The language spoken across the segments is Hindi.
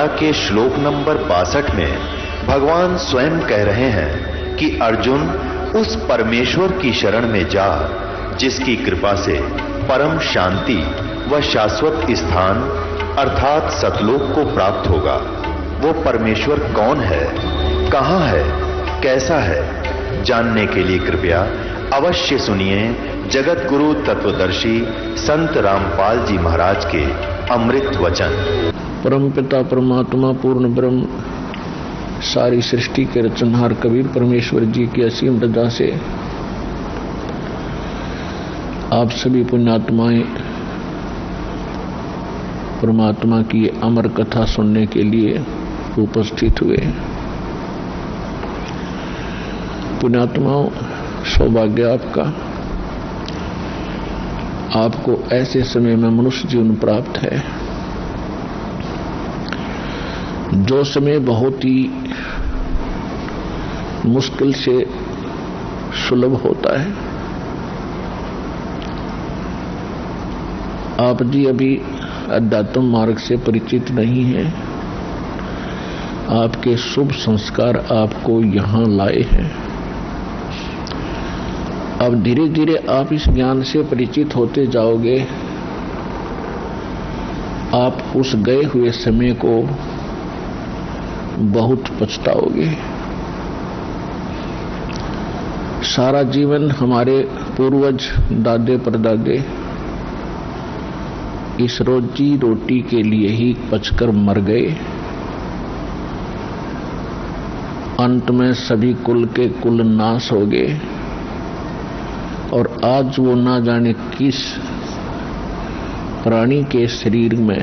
गीता के श्लोक नंबर 62 में भगवान स्वयं कह रहे हैं कि अर्जुन उस परमेश्वर की शरण में जा जिसकी कृपा से परम शांति व शाश्वत स्थान अर्थात सतलोक को प्राप्त होगा। वो परमेश्वर कौन है, कहां है, कैसा है, जानने के लिए कृपया अवश्य सुनिए जगत गुरु तत्वदर्शी संत रामपाल जी महाराज के अमृत वचन। परम पिता परमात्मा पूर्ण ब्रह्म सारी सृष्टि के रचनहार कबीर परमेश्वर जी की असीम रजा से आप सभी पुण्यात्माएं परमात्मा की अमर कथा सुनने के लिए उपस्थित हुए। पुण्यात्माओं, सौभाग्य आपका, आपको ऐसे समय में मनुष्य जीवन प्राप्त है जो समय बहुत ही मुश्किल से सुलभ होता है। आप जी अभी अध्यात्म मार्ग से परिचित नहीं हैं। आपके शुभ संस्कार आपको यहां लाए हैं। अब धीरे धीरे आप इस ज्ञान से परिचित होते जाओगे। आप उस गए हुए समय को बहुत पछताओगे। सारा जीवन हमारे पूर्वज दादे परदादे इस रोजी रोटी के लिए ही पचकर मर गए। अंत में सभी कुल के कुल नाश हो गए और आज वो ना जाने किस प्राणी के शरीर में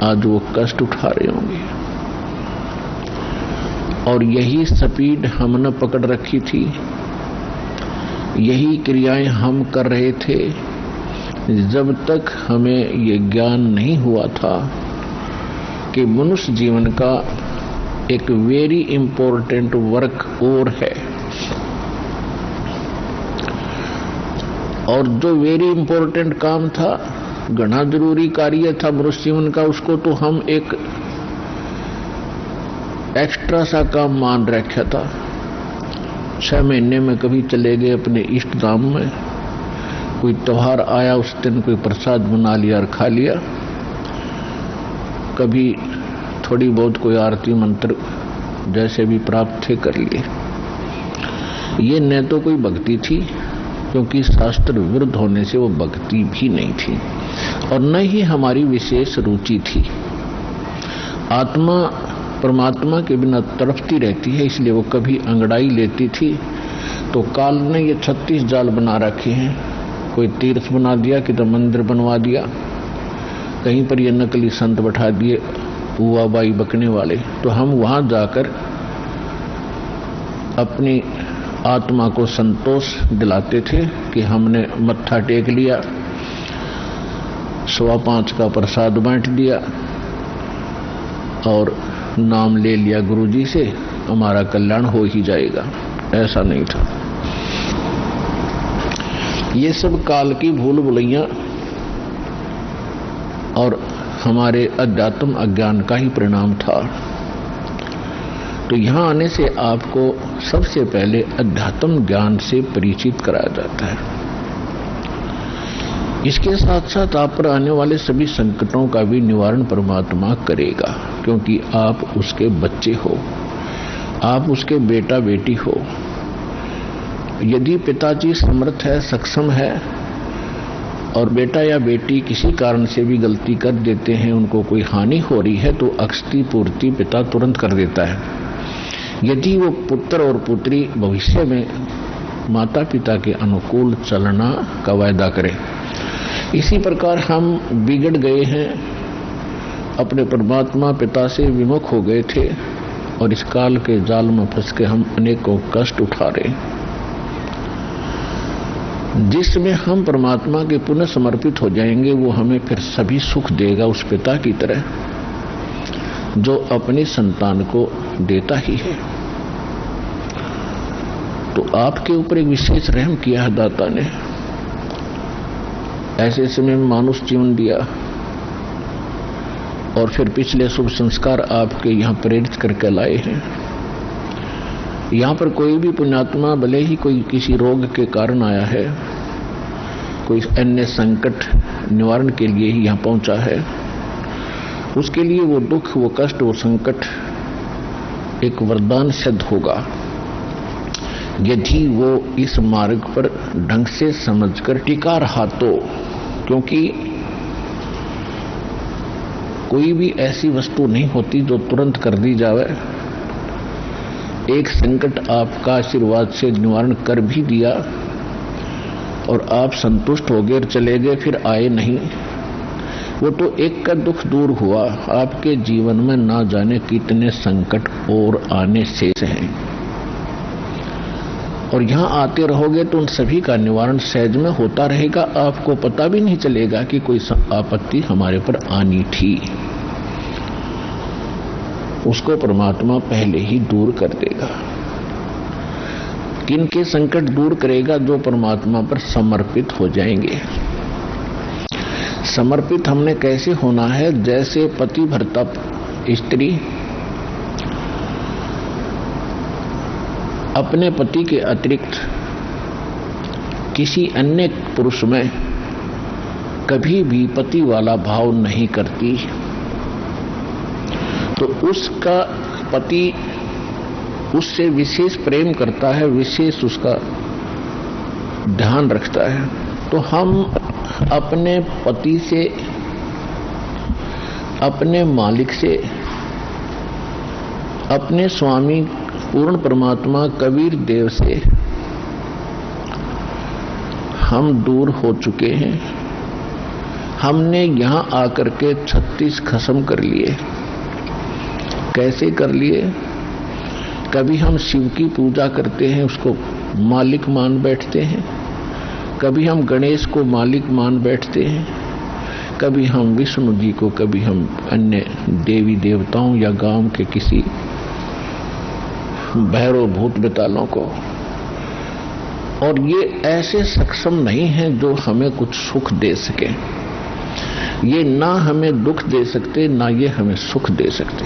आज वो कष्ट उठा रहे होंगे। और यही स्पीड हमने पकड़ रखी थी, यही क्रियाएं हम कर रहे थे जब तक हमें ये ज्ञान नहीं हुआ था कि मनुष्य जीवन का एक वेरी इंपॉर्टेंट वर्क और है। और जो वेरी इंपॉर्टेंट काम था, घना जरूरी कार्य था मनुष्य जीवन का, उसको तो हम एक एक्स्ट्रा सा काम मान रखा था। 6 महीने में कभी चले गए अपने इष्ट धाम में, कोई त्योहार आया उस दिन कोई प्रसाद बना लिया और खा लिया, कभी थोड़ी बहुत कोई आरती मंत्र जैसे भी प्राप्त थे कर लिए। ये न तो कोई भक्ति थी, क्योंकि शास्त्र विरुद्ध होने से वो भक्ति भी नहीं थी, और न ही हमारी विशेष रुचि थी। आत्मा परमात्मा के बिना तड़पती रहती है, इसलिए वो कभी अंगड़ाई लेती थी तो काल ने ये 36 जाल बना रखे हैं। कोई तीर्थ बना दिया, किधर मंदिर बनवा दिया, कहीं पर ये नकली संत बैठा दिए बुआ बाई बकने वाले, तो हम वहां जाकर अपनी आत्मा को संतोष दिलाते थे कि हमने मत्था टेक लिया, 5.25 का प्रसाद बांट दिया और नाम ले लिया गुरुजी से, हमारा कल्याण हो ही जाएगा। ऐसा नहीं था। ये सब काल की भूल भुलैया और हमारे अध्यात्म अज्ञान का ही परिणाम था। तो यहां आने से आपको सबसे पहले अध्यात्म ज्ञान से परिचित कराया जाता है। इसके साथ साथ आप पर आने वाले सभी संकटों का भी निवारण परमात्मा करेगा, क्योंकि आप उसके बच्चे हो, आप उसके बेटा बेटी हो। यदि पिताजी समर्थ है, सक्षम है, और बेटा या बेटी किसी कारण से भी गलती कर देते हैं, उनको कोई हानि हो रही है, तो अक्षति पूर्ति पिता तुरंत कर देता है। यदि वो पुत्र और पुत्री भविष्य में माता पिता के अनुकूल चलना का वायदा करें। इसी प्रकार हम बिगड़ गए हैं, अपने परमात्मा पिता से विमुख हो गए थे और इस काल के जाल में फंस के हम अनेकों कष्ट उठा रहे हैं। जिसमें हम परमात्मा के पुनः समर्पित हो जाएंगे, वो हमें फिर सभी सुख देगा, उस पिता की तरह जो अपनी संतान को देता ही है। तो आपके ऊपर एक विशेष रहम किया है दाता ने, ऐसे समय में मानुष जीवन दिया और फिर पिछले शुभ संस्कार आपके यहाँ प्रेरित करके लाए हैं। यहाँ पर कोई भी पुण्यात्मा भले ही कोई किसी रोग के कारण आया है, कोई अन्य संकट निवारण के लिए ही यहाँ पहुंचा है, उसके लिए वो दुख, वो कष्ट, वो संकट एक वरदान सिद्ध होगा यदि वो इस मार्ग पर ढंग से समझकर टिका रहा तो। क्योंकि कोई भी ऐसी वस्तु नहीं होती जो तुरंत कर दी जावे। एक संकट आपका आशीर्वाद से निवारण कर भी दिया और आप संतुष्ट हो गए और चले गए, फिर आए नहीं, वो तो एक का दुख दूर हुआ। आपके जीवन में ना जाने कितने संकट और आने शेष हैं, और यहां आते रहोगे तो उन सभी का निवारण सहज में होता रहेगा। आपको पता भी नहीं चलेगा कि कोई आपत्ति हमारे पर आनी थी। उसको परमात्मा पहले ही दूर कर देगा। किनके संकट दूर करेगा? जो परमात्मा पर समर्पित हो जाएंगे। समर्पित हमने कैसे होना है? जैसे पति भर्ता स्त्री अपने पति के अतिरिक्त किसी अन्य पुरुष में कभी भी पति वाला भाव नहीं करती, तो उसका पति उससे विशेष प्रेम करता है, विशेष उसका ध्यान रखता है। तो हम अपने पति से, अपने मालिक से, अपने स्वामी पूर्ण परमात्मा कबीर देव से हम दूर हो चुके हैं। हमने यहां आकर के 36 खसम कर लिए। कैसे कर लिए? कभी हम शिव की पूजा करते हैं, उसको मालिक मान बैठते हैं। कभी हम गणेश को मालिक मान बैठते हैं। कभी हम विष्णु जी को, कभी हम अन्य देवी देवताओं या गांव के किसी भैरव भूत बेतालों को। और ये ऐसे सक्षम नहीं हैं जो हमें कुछ सुख दे सके। ये ना हमें दुख दे सकते, ना ये हमें सुख दे सकते,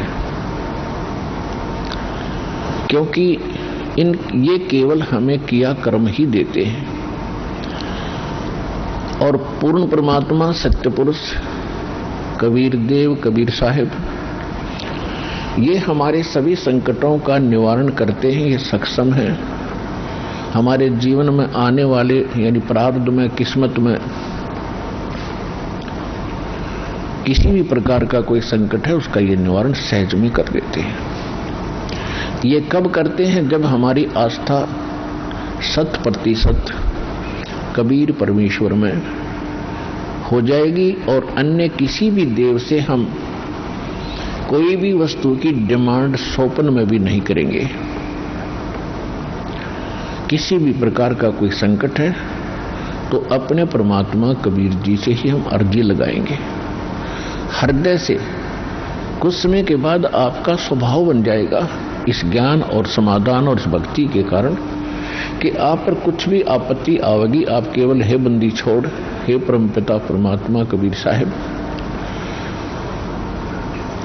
क्योंकि ये केवल हमें किया कर्म ही देते हैं। और पूर्ण परमात्मा सत्य पुरुष कबीर देव, कबीर साहिब, ये हमारे सभी संकटों का निवारण करते हैं। ये सक्षम है। हमारे जीवन में आने वाले यानी प्रारब्ध में, किस्मत में किसी भी प्रकार का कोई संकट है, उसका ये निवारण सहज में कर देते हैं। ये कब करते हैं? जब हमारी आस्था 100% कबीर परमेश्वर में हो जाएगी और अन्य किसी भी देव से हम कोई भी वस्तु की डिमांड स्वप्न में भी नहीं करेंगे। किसी भी प्रकार का कोई संकट है तो अपने परमात्मा कबीर जी से ही हम अर्जी लगाएंगे हृदय से। कुछ समय के बाद आपका स्वभाव बन जाएगा इस ज्ञान और समाधान और इस भक्ति के कारण कि आप पर कुछ भी आपत्ति आवेगी, आप केवल हे बंदी छोड़, हे परमपिता परमात्मा कबीर साहिब,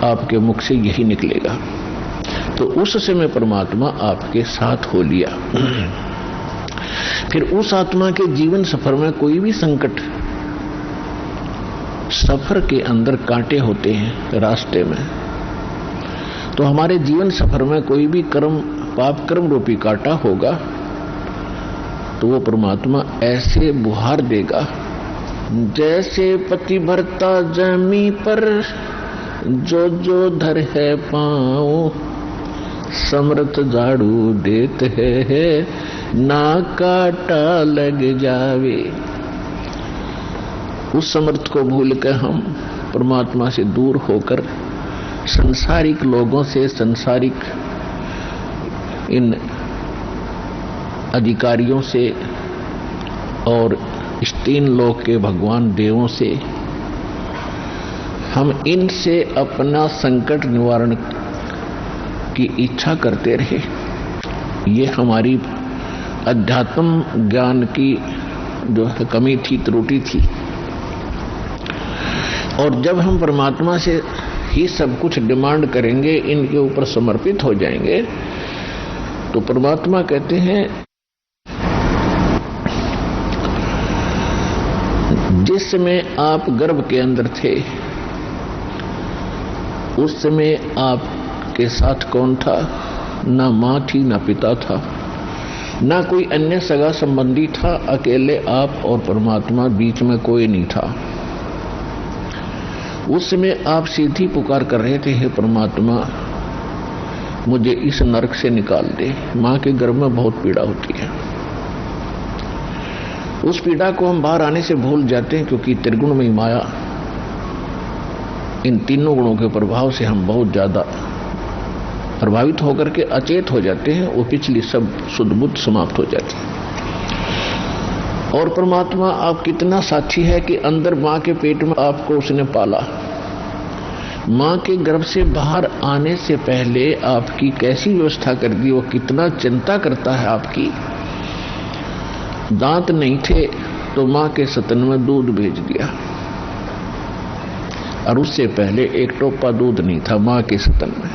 आपके मुख से यही निकलेगा। तो उस समय परमात्मा आपके साथ हो लिया। फिर उस आत्मा के जीवन सफर में कोई भी संकट, सफर के अंदर कांटे होते हैं रास्ते में, तो हमारे जीवन सफर में कोई भी कर्म, पाप कर्म रूपी कांटा होगा, तो वो परमात्मा ऐसे बुहार देगा जैसे पति भरता जमी पर जो जो धर है पाँव, समर्थ झाड़ू देते है ना काटा लग जावे। उस समर्थ को भूल कर हम परमात्मा से दूर होकर संसारिक लोगों से, संसारिक इन अधिकारियों से और इस 3 लोक के भगवान देवों से, हम इनसे अपना संकट निवारण की इच्छा करते रहे। ये हमारी अध्यात्म ज्ञान की जो है कमी थी, त्रुटि थी। और जब हम परमात्मा से ही सब कुछ डिमांड करेंगे, इनके ऊपर समर्पित हो जाएंगे, तो परमात्मा कहते हैं जिस समय आप गर्भ के अंदर थे उस समय आपके साथ कौन था? ना मां थी, ना पिता था, ना कोई अन्य सगा संबंधी था, अकेले आप और परमात्मा, बीच में कोई नहीं था। उस समय आप सीधी पुकार कर रहे थे, हे परमात्मा मुझे इस नरक से निकाल दे। मां के गर्भ में बहुत पीड़ा होती है, उस पीड़ा को हम बाहर आने से भूल जाते हैं, क्योंकि त्रिगुणमयी माया, इन तीनों गुणों के प्रभाव से हम बहुत ज्यादा प्रभावित होकर के अचेत हो जाते हैं। वो पिछली सब शुद्ध बुद्ध समाप्त हो जाती है। और परमात्मा आप कितना साक्षी है कि अंदर मां के पेट में आपको उसने पाला। मां के गर्भ से बाहर आने से पहले आपकी कैसी व्यवस्था कर दी, वो कितना चिंता करता है आपकी। दांत नहीं थे तो मां के स्तन में दूध भेज दिया, और उससे पहले एक टोपा दूध नहीं था मां के स्तन में।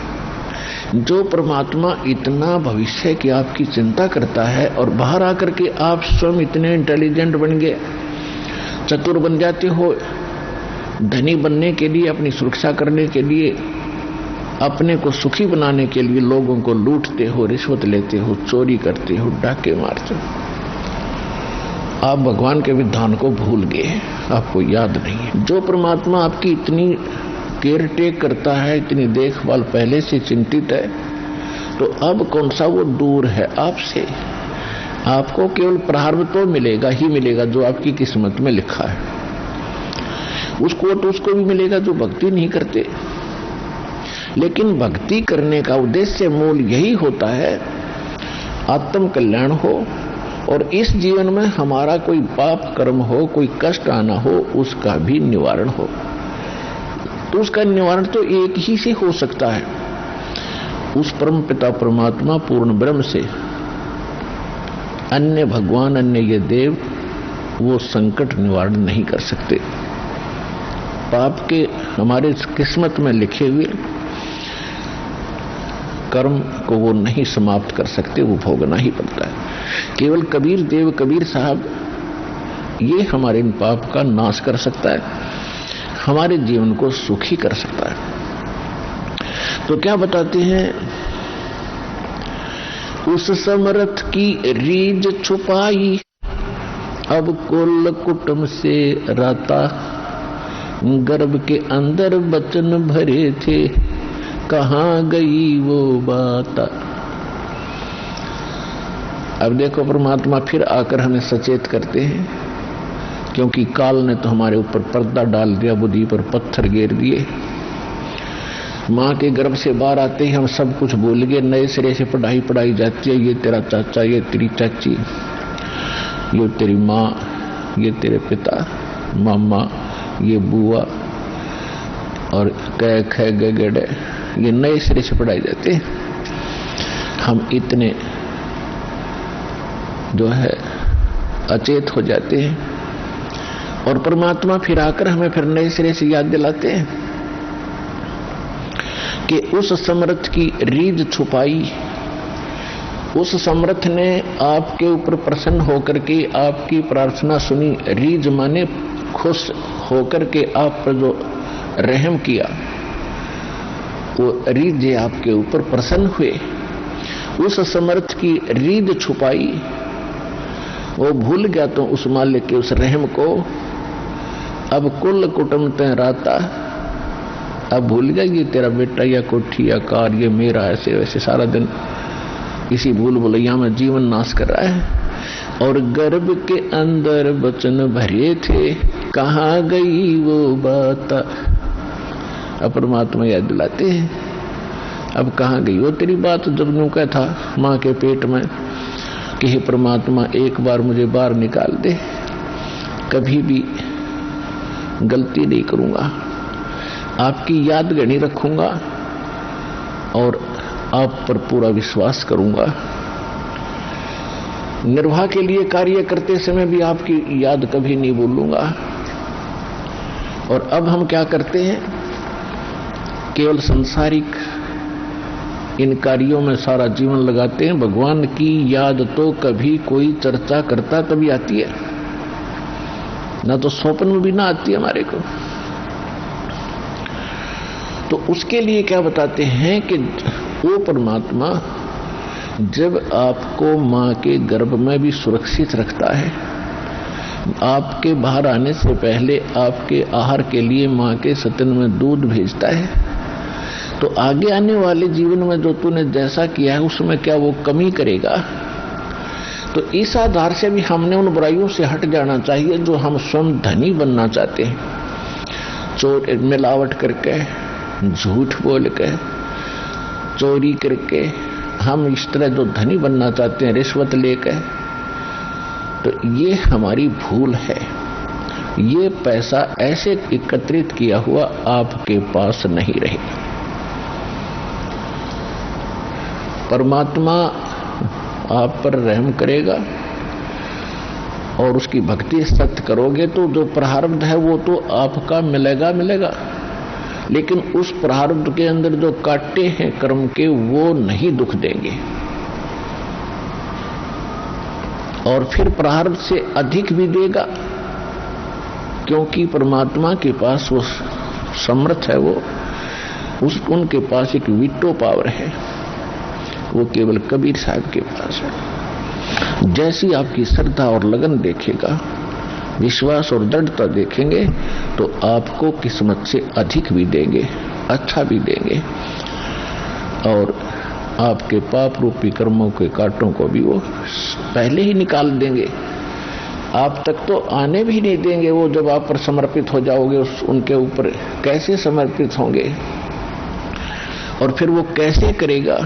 जो परमात्मा इतना भविष्य की आपकी चिंता करता है, और बाहर आकर के आप स्वयं इतने इंटेलिजेंट बन गए, चतुर बन जाते हो, धनी बनने के लिए, अपनी सुरक्षा करने के लिए, अपने को सुखी बनाने के लिए लोगों को लूटते हो, रिश्वत लेते हो, चोरी करते हो, डाके मारते हो। आप भगवान के विधान को भूल गए, आपको याद नहीं है। जो परमात्मा आपकी इतनी केयर टेक करता है, इतनी देखभाल पहले से चिंतित है, तो अब कौन सा वो दूर है आपसे। आपको केवल प्रारब्ध तो मिलेगा ही मिलेगा जो आपकी किस्मत में लिखा है, उसको तो उसको भी मिलेगा जो भक्ति नहीं करते। लेकिन भक्ति करने का उद्देश्य मूल यही होता है, आत्म कल्याण हो, और इस जीवन में हमारा कोई पाप कर्म हो, कोई कष्ट आना हो, उसका भी निवारण हो। तो उसका निवारण तो एक ही से हो सकता है, उस परम पिता परमात्मा पूर्ण ब्रह्म से। अन्य भगवान, अन्य ये देव वो संकट निवारण नहीं कर सकते। पाप के हमारे किस्मत में लिखे हुए कर्म को वो नहीं समाप्त कर सकते, वो भोगना ही पड़ता है। केवल कबीर देव, कबीर साहब, ये हमारे इन पाप का नाश कर सकता है, हमारे जीवन को सुखी कर सकता है। तो क्या बताते हैं, उस समर्थ की रीझ छुपाई, अब कुल कुटुंब से राता, गर्भ के अंदर बचन भरे थे, कहां गई वो बात। अब देखो परमात्मा फिर आकर हमें सचेत करते हैं, क्योंकि काल ने तो हमारे ऊपर पर्दा डाल दिया, बुद्धि पर पत्थर गिर दिए। मां के गर्भ से बाहर आते ही हम सब कुछ भूल गए, नए सिरे से पढ़ाई जाती है। ये तेरा चाचा, ये तेरी चाची, ये तेरी माँ, ये तेरे पिता, मामा, ये बुआ, और कै खे गे गेडे, ये नए सिरे से पढ़ाई जाते हैं। हम इतने जो है अचेत हो जाते हैं, और परमात्मा फिर आकर हमें फिर नए सिरे से याद दिलाते हैं कि उस समर्थ की रीझ छुपाई। उस समर्थ ने आपके ऊपर प्रसन्न होकर के आपकी प्रार्थना सुनी। रीझ माने खुश होकर के आप पर जो रहम किया, वो रीझ आपके ऊपर प्रसन्न हुए। उस समर्थ की रीझ छुपाई, वो भूल गया तो उस मालिक के उस रहम को। अब कुल कुटुंब ते राता, अब भूल गया ये तेरा बेटा या कोठी या कार, ये मेरा, ऐसे वैसे सारा दिन इसी भूल भुलैया में जीवन नाश कर रहा है। और गर्भ के अंदर बचन भरे थे, कहां गई वो बात। अब परमात्मा याद दिलाते हैं, अब कहां गई वो तेरी बात। जब यूं क्या था मां के पेट में कि हे परमात्मा एक बार मुझे बाहर निकाल दे, कभी भी गलती नहीं करूंगा, आपकी याद गणी रखूंगा और आप पर पूरा विश्वास करूंगा। निर्वाह के लिए कार्य करते समय भी आपकी याद कभी नहीं भूलूंगा। और अब हम क्या करते हैं, केवल संसारिक इन कार्यों में सारा जीवन लगाते हैं। भगवान की याद तो कभी कोई चर्चा करता तभी आती है, ना तो स्वप्न में भी ना आती है हमारे को। तो उसके लिए क्या बताते हैं कि वो परमात्मा जब आपको मां के गर्भ में भी सुरक्षित रखता है, आपके बाहर आने से पहले आपके आहार के लिए मां के स्तन में दूध भेजता है, तो आगे आने वाले जीवन में जो तूने जैसा किया है उसमें क्या वो कमी करेगा? तो इस आधार से भी हमने उन बुराइयों से हट जाना चाहिए जो हम स्वयं धनी बनना चाहते हैं। चोर मिलावट करके, झूठ बोल के, चोरी करके हम इस तरह जो धनी बनना चाहते हैं, रिश्वत लेकर, तो ये हमारी भूल है। ये पैसा ऐसे एकत्रित किया हुआ आपके पास नहीं रहेगा। परमात्मा आप पर रहम करेगा और उसकी भक्ति सत्य करोगे तो जो प्रारब्ध है वो तो आपका मिलेगा, लेकिन उस प्रारब्ध के अंदर जो कांटे हैं कर्म के वो नहीं दुख देंगे, और फिर प्रारब्ध से अधिक भी देगा, क्योंकि परमात्मा के पास वो समर्थ है, उनके पास एक वीटो पावर है, वो केवल कबीर साहब के पास है। जैसी आपकी श्रद्धा और लगन देखेगा, विश्वास और दृढ़ता देखेंगे, तो आपको किस्मत से अधिक भी देंगे, अच्छा भी देंगे, और आपके पाप रूपी कर्मों के कांटों को भी वो पहले ही निकाल देंगे। आप तक तो आने भी नहीं देंगे। वो जब आप पर समर्पित हो जाओगे उनके ऊपर कैसे समर्पित होंगे? और फिर वो कैसे करेगा?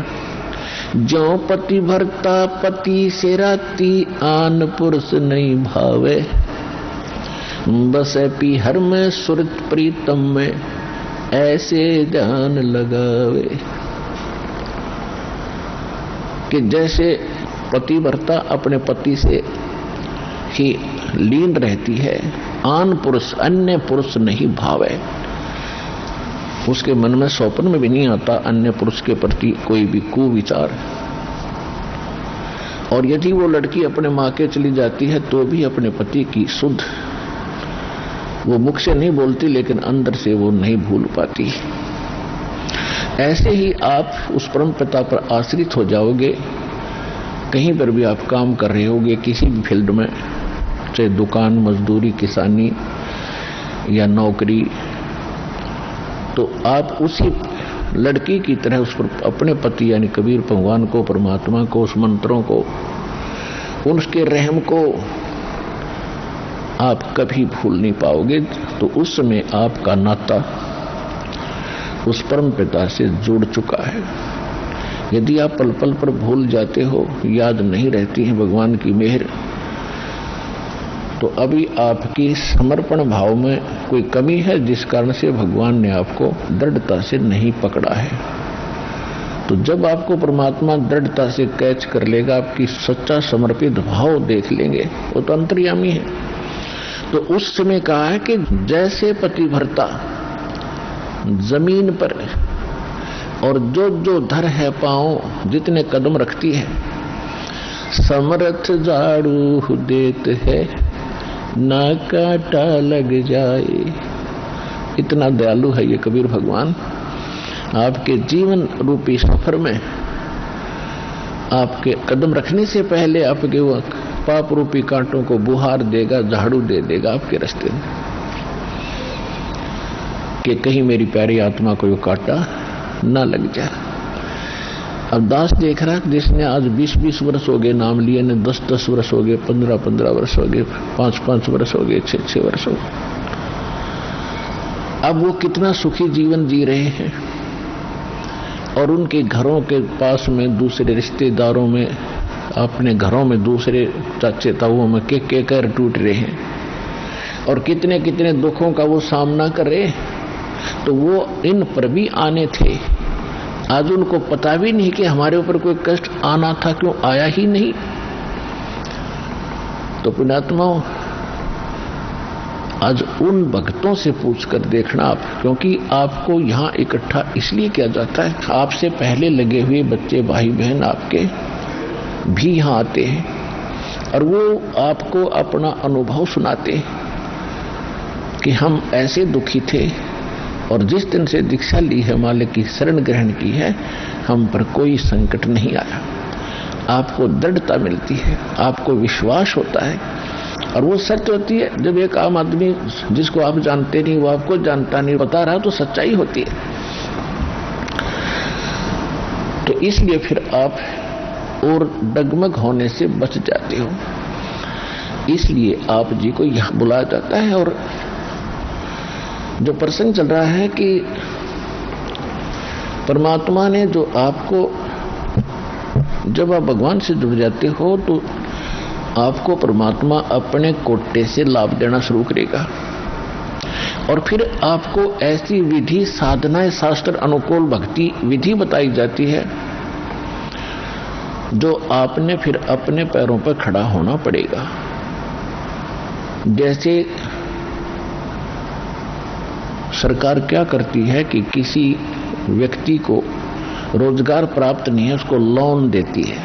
जो पति भरता पति से राती, आन पुरुष नहीं भावे, बसे पीहर में सुरत प्रीतम में, ऐसे जान लगावे। कि जैसे पति भरता अपने पति से ही लीन रहती है, आन पुरुष अन्य पुरुष नहीं भावे, उसके मन में स्वप्न में भी नहीं आता अन्य पुरुष के प्रति कोई भी कुविचार। और यदि वो लड़की अपने मां के चली जाती है तो भी अपने पति की सुध वो मुख से नहीं बोलती, लेकिन अंदर से वो नहीं भूल पाती। ऐसे ही आप उस परम पिता पर आश्रित हो जाओगे। कहीं पर भी आप काम कर रहे होगे, किसी भी फील्ड में, चाहे दुकान, मजदूरी, किसानी या नौकरी, तो आप उसी लड़की की तरह उस पर अपने पति यानी कबीर भगवान को, परमात्मा को, उस मंत्रों को, उसके रहम को आप कभी भूल नहीं पाओगे। तो उस समय आपका नाता उस परम पिता से जुड़ चुका है। यदि आप पल पल पर भूल जाते हो, याद नहीं रहती है भगवान की मेहर, तो अभी आपकी समर्पण भाव में कोई कमी है, जिस कारण से भगवान ने आपको दृढ़ता से नहीं पकड़ा है। तो जब आपको परमात्मा दृढ़ता से कैच कर लेगा, आपकी सच्चा समर्पित भाव देख लेंगे, वो तो अंतर्यामी है। तो उस समय कहा है कि जैसे पति भरता जमीन पर, और जो जो धर है पांव जितने कदम रखती है, समर्थ झाड़ू देत है ना कांटा लग जाए। इतना दयालु है ये कबीर भगवान। आपके जीवन रूपी सफर में आपके कदम रखने से पहले आपके वो पाप रूपी कांटों को बुहार देगा, झाड़ू दे देगा आपके रास्ते में, कि कहीं मेरी प्यारी आत्मा को वो कांटा ना लग जाए। अब दास देख रहा है, जिसने आज 20-20 वर्ष हो गए नाम लिए, ने 10-10 वर्ष हो गए, 15-15 वर्ष हो गए, 5-5 वर्ष हो गए, 6-6 वर्ष हो गए, अब वो कितना सुखी जीवन जी रहे हैं। और उनके घरों के पास में, दूसरे रिश्तेदारों में, अपने घरों में दूसरे चाचे ताऊओं में के कर टूट रहे हैं, और कितने कितने दुखों का वो सामना कर रहे। तो वो इन पर भी आने थे, आज उनको पता भी नहीं कि हमारे ऊपर कोई कष्ट आना था, क्यों आया ही नहीं। तो पुण्यात्माओं, आज उन भक्तों से पूछकर देखना आप, क्योंकि आपको यहाँ इकट्ठा इसलिए किया जाता है, आपसे पहले लगे हुए बच्चे भाई बहन आपके भी यहाँ आते हैं और वो आपको अपना अनुभव सुनाते हैं कि हम ऐसे दुखी थे और जिस दिन से दीक्षा ली है, मालिक की शरण ग्रहण की है, हम पर कोई संकट नहीं आया। आपको दृढ़ता मिलती है, आपको विश्वास होता है और वो सत्य होती है। जब एक आम आदमी जिसको आप जानते नहीं, वो आपको जानता नहीं, बता रहा तो सच्चाई होती है। तो इसलिए फिर आप और डगमग होने से बच जाते हो। इसलिए आप जी को यहां बुलाया जाता है। और जो प्रसंग चल रहा है कि परमात्मा ने जो आपको, जब आप भगवान से जुड़ जाते हो तो आपको परमात्मा अपने कोटे से लाभ देना शुरू करेगा और फिर आपको ऐसी विधि, साधनाएं, शास्त्र अनुकूल भक्ति विधि बताई जाती है जो आपने फिर अपने पैरों पर खड़ा होना पड़ेगा। जैसे सरकार क्या करती है कि किसी व्यक्ति को रोजगार प्राप्त नहीं है, उसको लोन देती है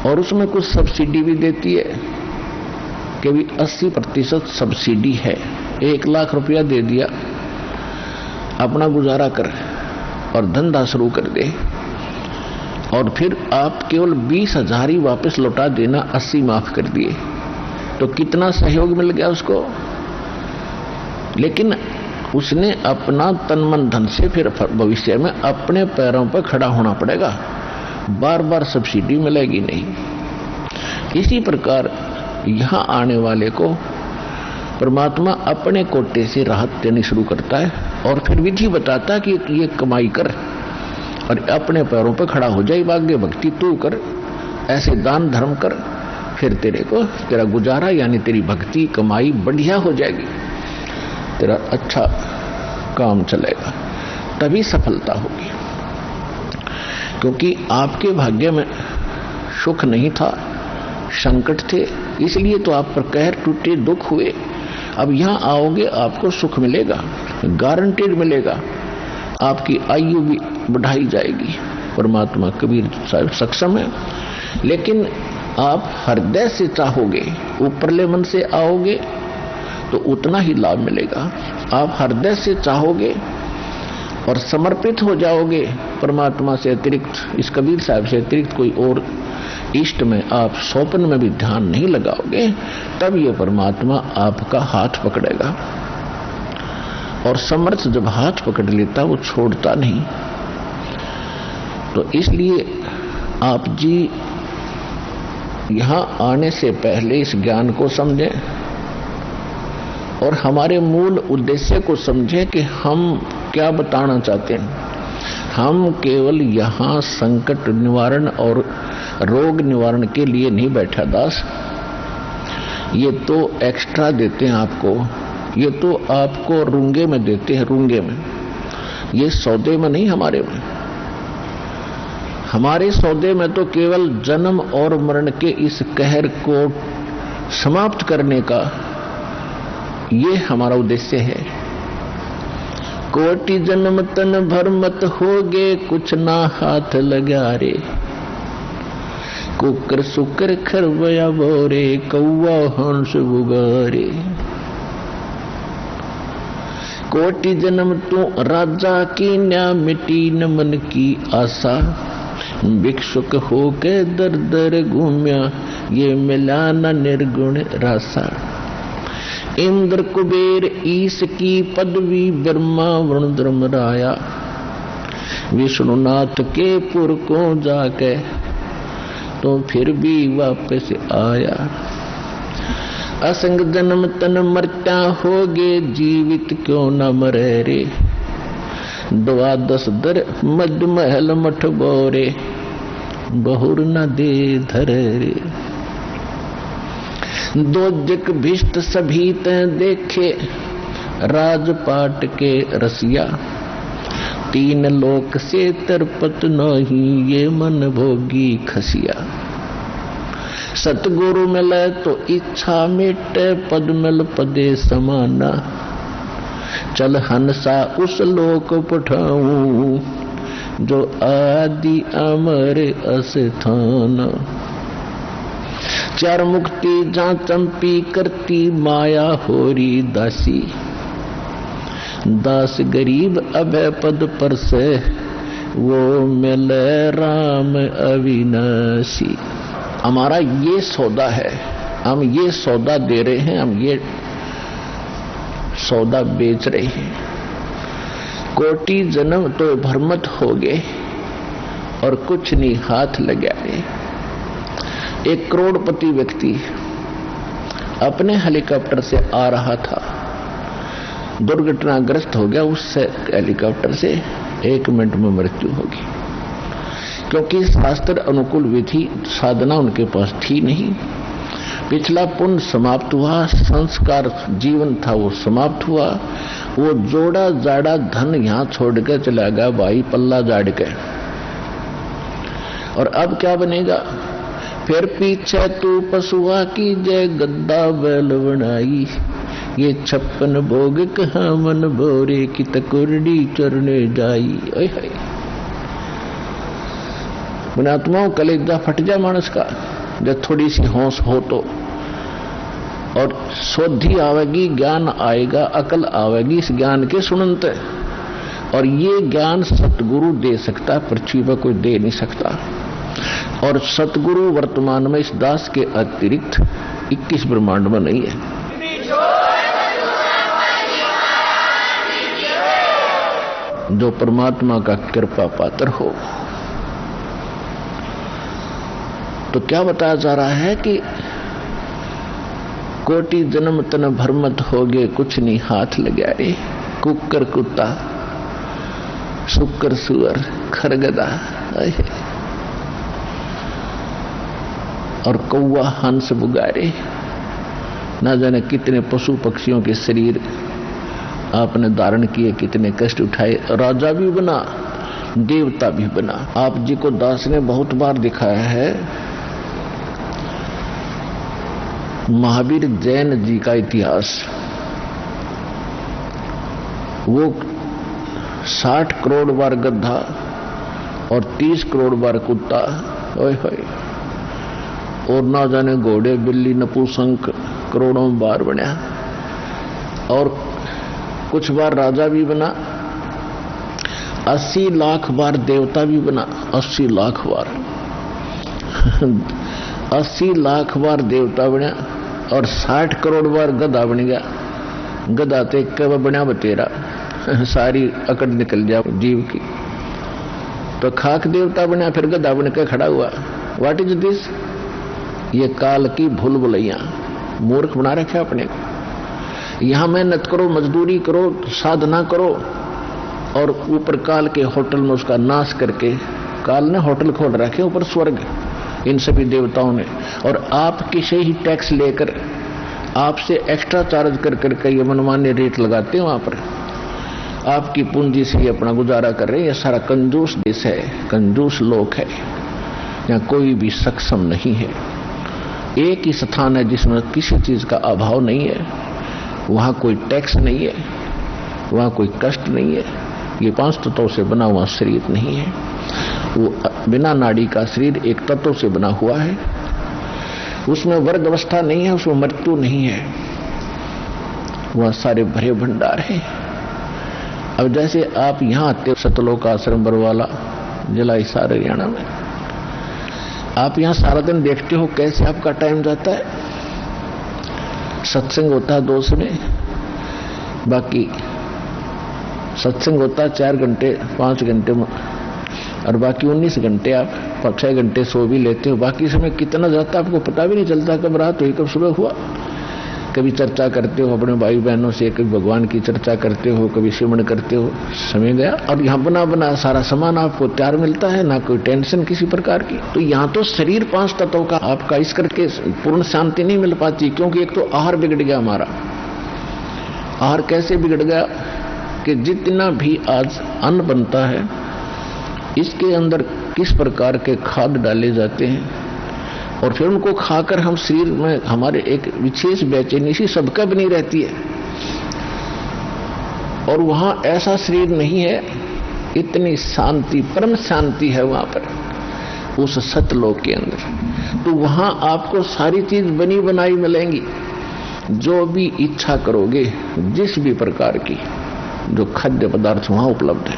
और उसमें कुछ सब्सिडी भी देती है कि भी 80% सब्सिडी है। 1 लाख रुपया दे दिया, अपना गुजारा कर और धंधा शुरू कर दे और फिर आप केवल 20,000 ही वापस लौटा देना, 80 माफ कर दिए, तो कितना सहयोग मिल गया उसको। लेकिन उसने अपना तन मन धन से फिर भविष्य में अपने पैरों पर खड़ा होना पड़ेगा, बार बार सब्सिडी मिलेगी नहीं। इसी प्रकार यहां आने वाले को परमात्मा अपने कोटे से राहत देनी शुरू करता है और फिर विधि बताता है कि ये कमाई कर और अपने पैरों पर खड़ा हो जाए, भाग्य भक्ति तू कर, ऐसे दान धर्म कर, फिर तेरा गुजारा यानी तेरी भक्ति कमाई बढ़िया हो जाएगी, तेरा अच्छा काम चलेगा, तभी सफलता होगी। क्योंकि आपके भाग्य में सुख नहीं था, संकट थे, इसलिए तो आप पर कहर टूटे, दुख हुए। अब यहां आओगे आपको सुख मिलेगा, गारंटेड मिलेगा, आपकी आयु भी बढ़ाई जाएगी। परमात्मा कबीर साहब सक्षम है। लेकिन आप हृदय से चाहोगे, ऊपरले मन से आओगे तो उतना ही लाभ मिलेगा। आप हृदय से चाहोगे और समर्पित हो जाओगे परमात्मा से अतिरिक्त, इस कबीर साहब से अतिरिक्त कोई और इष्ट में आप स्वप्न में भी ध्यान नहीं लगाओगे, तब ये परमात्मा आपका हाथ पकड़ेगा। और समर्थ जब हाथ पकड़ लेता वो छोड़ता नहीं। तो इसलिए आप जी यहां आने से पहले इस ज्ञान को समझें और हमारे मूल उद्देश्य को समझें कि हम क्या बताना चाहते हैं। हम केवल यहाँ संकट निवारण और रोग निवारण के लिए नहीं बैठा दास, ये तो एक्स्ट्रा देते हैं आपको, ये तो आपको रूंगे में देते हैं, रूंगे में, ये सौदे में नहीं। हमारे सौदे में तो केवल जन्म और मरण के इस कहर को समाप्त करने का ये हमारा उद्देश्य है। कोटि जन्म तन भर मत होगे, कुछ ना हाथ लगा रे, कुकर सुकर खरवया बोरे, कौवा हंस बुगारे। कोटि जन्म तू राजा की न्या, मिटी न मन की आशा, भिक्षुक होके दर दर घूम्या, ये मिला न निर्गुण रासा। इंद्र कुबेर ईश की पदवी, ब्रह्मा वरुण धर्मराया, विष्णुनाथ के पुर को जाके तो फिर भी वापस आया। असंग जन्म तन मरता होगे, जीवित क्यों न मरे रे, 12 दर मद महल मठ बोरे, बहुर न दे धरे रे। 2 जग भिष्ट सभी ते देखे, राजपाट के रसिया, 3 लोक से तरपत नहीं, ये मन भोगी खसिया। सतगुरु मिले तो इच्छा मिटे, पद मिल पदे समाना। चल हंसा उस लोक पठाऊं, जो आदि अमर अस्थान। चार मुक्ति जहाँ चंपी करती, माया होरी दासी। दास गरीब अभय पद पर से, वो मिले राम अविनाशी। हमारा ये सौदा है, हम ये सौदा दे रहे हैं, हम ये सौदा बेच रहे हैं। कोटि जन्म तो भ्रमत हो गए और कुछ नहीं हाथ लगाए। एक करोड़पति व्यक्ति अपने हेलीकॉप्टर से आ रहा था, दुर्घटनाग्रस्त हो गया। उससे हेलीकॉप्टर से 1 मिनट में मृत्यु होगी, क्योंकि शास्त्र अनुकूल विधि साधना उनके पास थी नहीं। पिछला पुण्य समाप्त हुआ, संस्कार जीवन था वो समाप्त हुआ। वो जोड़ा जाड़ा धन यहां छोड़ के चला गया भाई, पल्ला जाड़ के। और अब क्या बनेगा? फिर पीछे तू पशुआ की जय, गद्दा बैल बनाई। ये 56 भोग कहाँ मन भोरे, की तकुरडी चरने जाई। पुणात्माओं, कलेजा फट जा मानस का जब थोड़ी सी होश हो तो। और शोधी आवेगी, ज्ञान आएगा, अकल आवेगी इस ज्ञान के सुनते। और ये ज्ञान सतगुरु दे सकता, पृथ्वी पर कोई दे नहीं सकता। और सतगुरु वर्तमान में इस दास के अतिरिक्त 21 ब्रह्मांड में नहीं है। जो परमात्मा का कृपा पात्र हो। तो क्या बताया जा रहा है कि कोटि जन्म तन भ्रमत हो गए, कुछ नहीं हाथ लगाए। कुकर कुत्ता, शुकर सुअर, खरगदा और कौवा हंस बुगारे, ना जाने कितने पशु पक्षियों के शरीर आपने धारण किए, कितने कष्ट उठाए। राजा भी बना, देवता भी बना। आप जी को दास ने बहुत बार दिखाया है। महावीर जैन जी का इतिहास, वो 60 करोड़ बार गधा और 30 करोड़ बार कुत्ता, ओए होए, और ना जाने घोड़े बिल्ली नपुंसक करोड़ों बार बना। और कुछ बार राजा भी बना, 80 लाख बार देवता भी बना। 80 लाख बार 80 लाख बार देवता बना और 60 करोड़ बार गधा बन गया। गधा तो एक बना बतेरा, सारी अकड़ निकल जा जीव की। तो खाक देवता बना, फिर गधा बन के खड़ा हुआ। What is this? ये काल की भूल भुलैया, मूर्ख बना रखे अपने को। यहां मेहनत करो, मजदूरी करो, साधना करो, और ऊपर काल के होटल में उसका नाश करके, काल ने होटल खोल रखे ऊपर स्वर्ग इन सभी देवताओं ने, और आपके से ही टैक्स लेकर आपसे एक्स्ट्रा चार्ज कर करके ये मनमान्य रेट लगाते हैं। वहां पर आपकी पूंजी से अपना गुजारा कर रहे हैं। ये सारा कंजूस देश है, कंजूस लोक है। यहाँ कोई भी सक्षम नहीं है। एक ही स्थान है जिसमें किसी चीज का अभाव नहीं है। वहां कोई टैक्स नहीं है, वहां कोई कष्ट नहीं है। ये 5 तत्वों से बना हुआ शरीर नहीं है। वो बिना नाड़ी का शरीर एक तत्व से बना हुआ है। उसमें वर्ग अवस्था नहीं है, उसमें मृत्यु नहीं है। वह सारे भरे भंडार हैं। अब जैसे आप यहां आते हो, सतलोक आश्रम बरवाला, जिला हिसार, हरियाणा में, आप यहां सारा दिन देखते हो कैसे आपका टाइम जाता है। सत्संग होता है 2 में, बाकी सत्संग होता है 4 घंटे 5 घंटे में, और बाकी 19 घंटे आप 6 घंटे सो भी लेते हो। बाकी समय कितना जाता है आपको पता भी नहीं चलता। कब रात हुई, कब सुबह हुआ। कभी चर्चा करते हो अपने भाई बहनों से, कभी भगवान की चर्चा करते हो, कभी सिमरन करते हो, समय गया। और यहाँ बना बना सारा सामान आपको तैयार मिलता है, ना कोई टेंशन किसी प्रकार की। तो यहाँ तो शरीर 5 तत्वों का आपका इस करके पूर्ण शांति नहीं मिल पाती, क्योंकि एक तो आहार बिगड़ गया हमारा। आहार कैसे बिगड़ गया कि जितना भी आज अन्न बनता है, इसके अंदर किस प्रकार के खाद डाले जाते हैं, और फिर उनको खाकर हम शरीर में हमारे एक विशेष बेचैनी सी सबका बनी रहती है। और वहां ऐसा शरीर नहीं है, इतनी शांति, परम शांति है वहां पर उस सतलोक के अंदर। तो वहां आपको सारी चीज बनी बनाई मिलेंगी, जो भी इच्छा करोगे, जिस भी प्रकार की जो खाद्य पदार्थ वहां उपलब्ध है,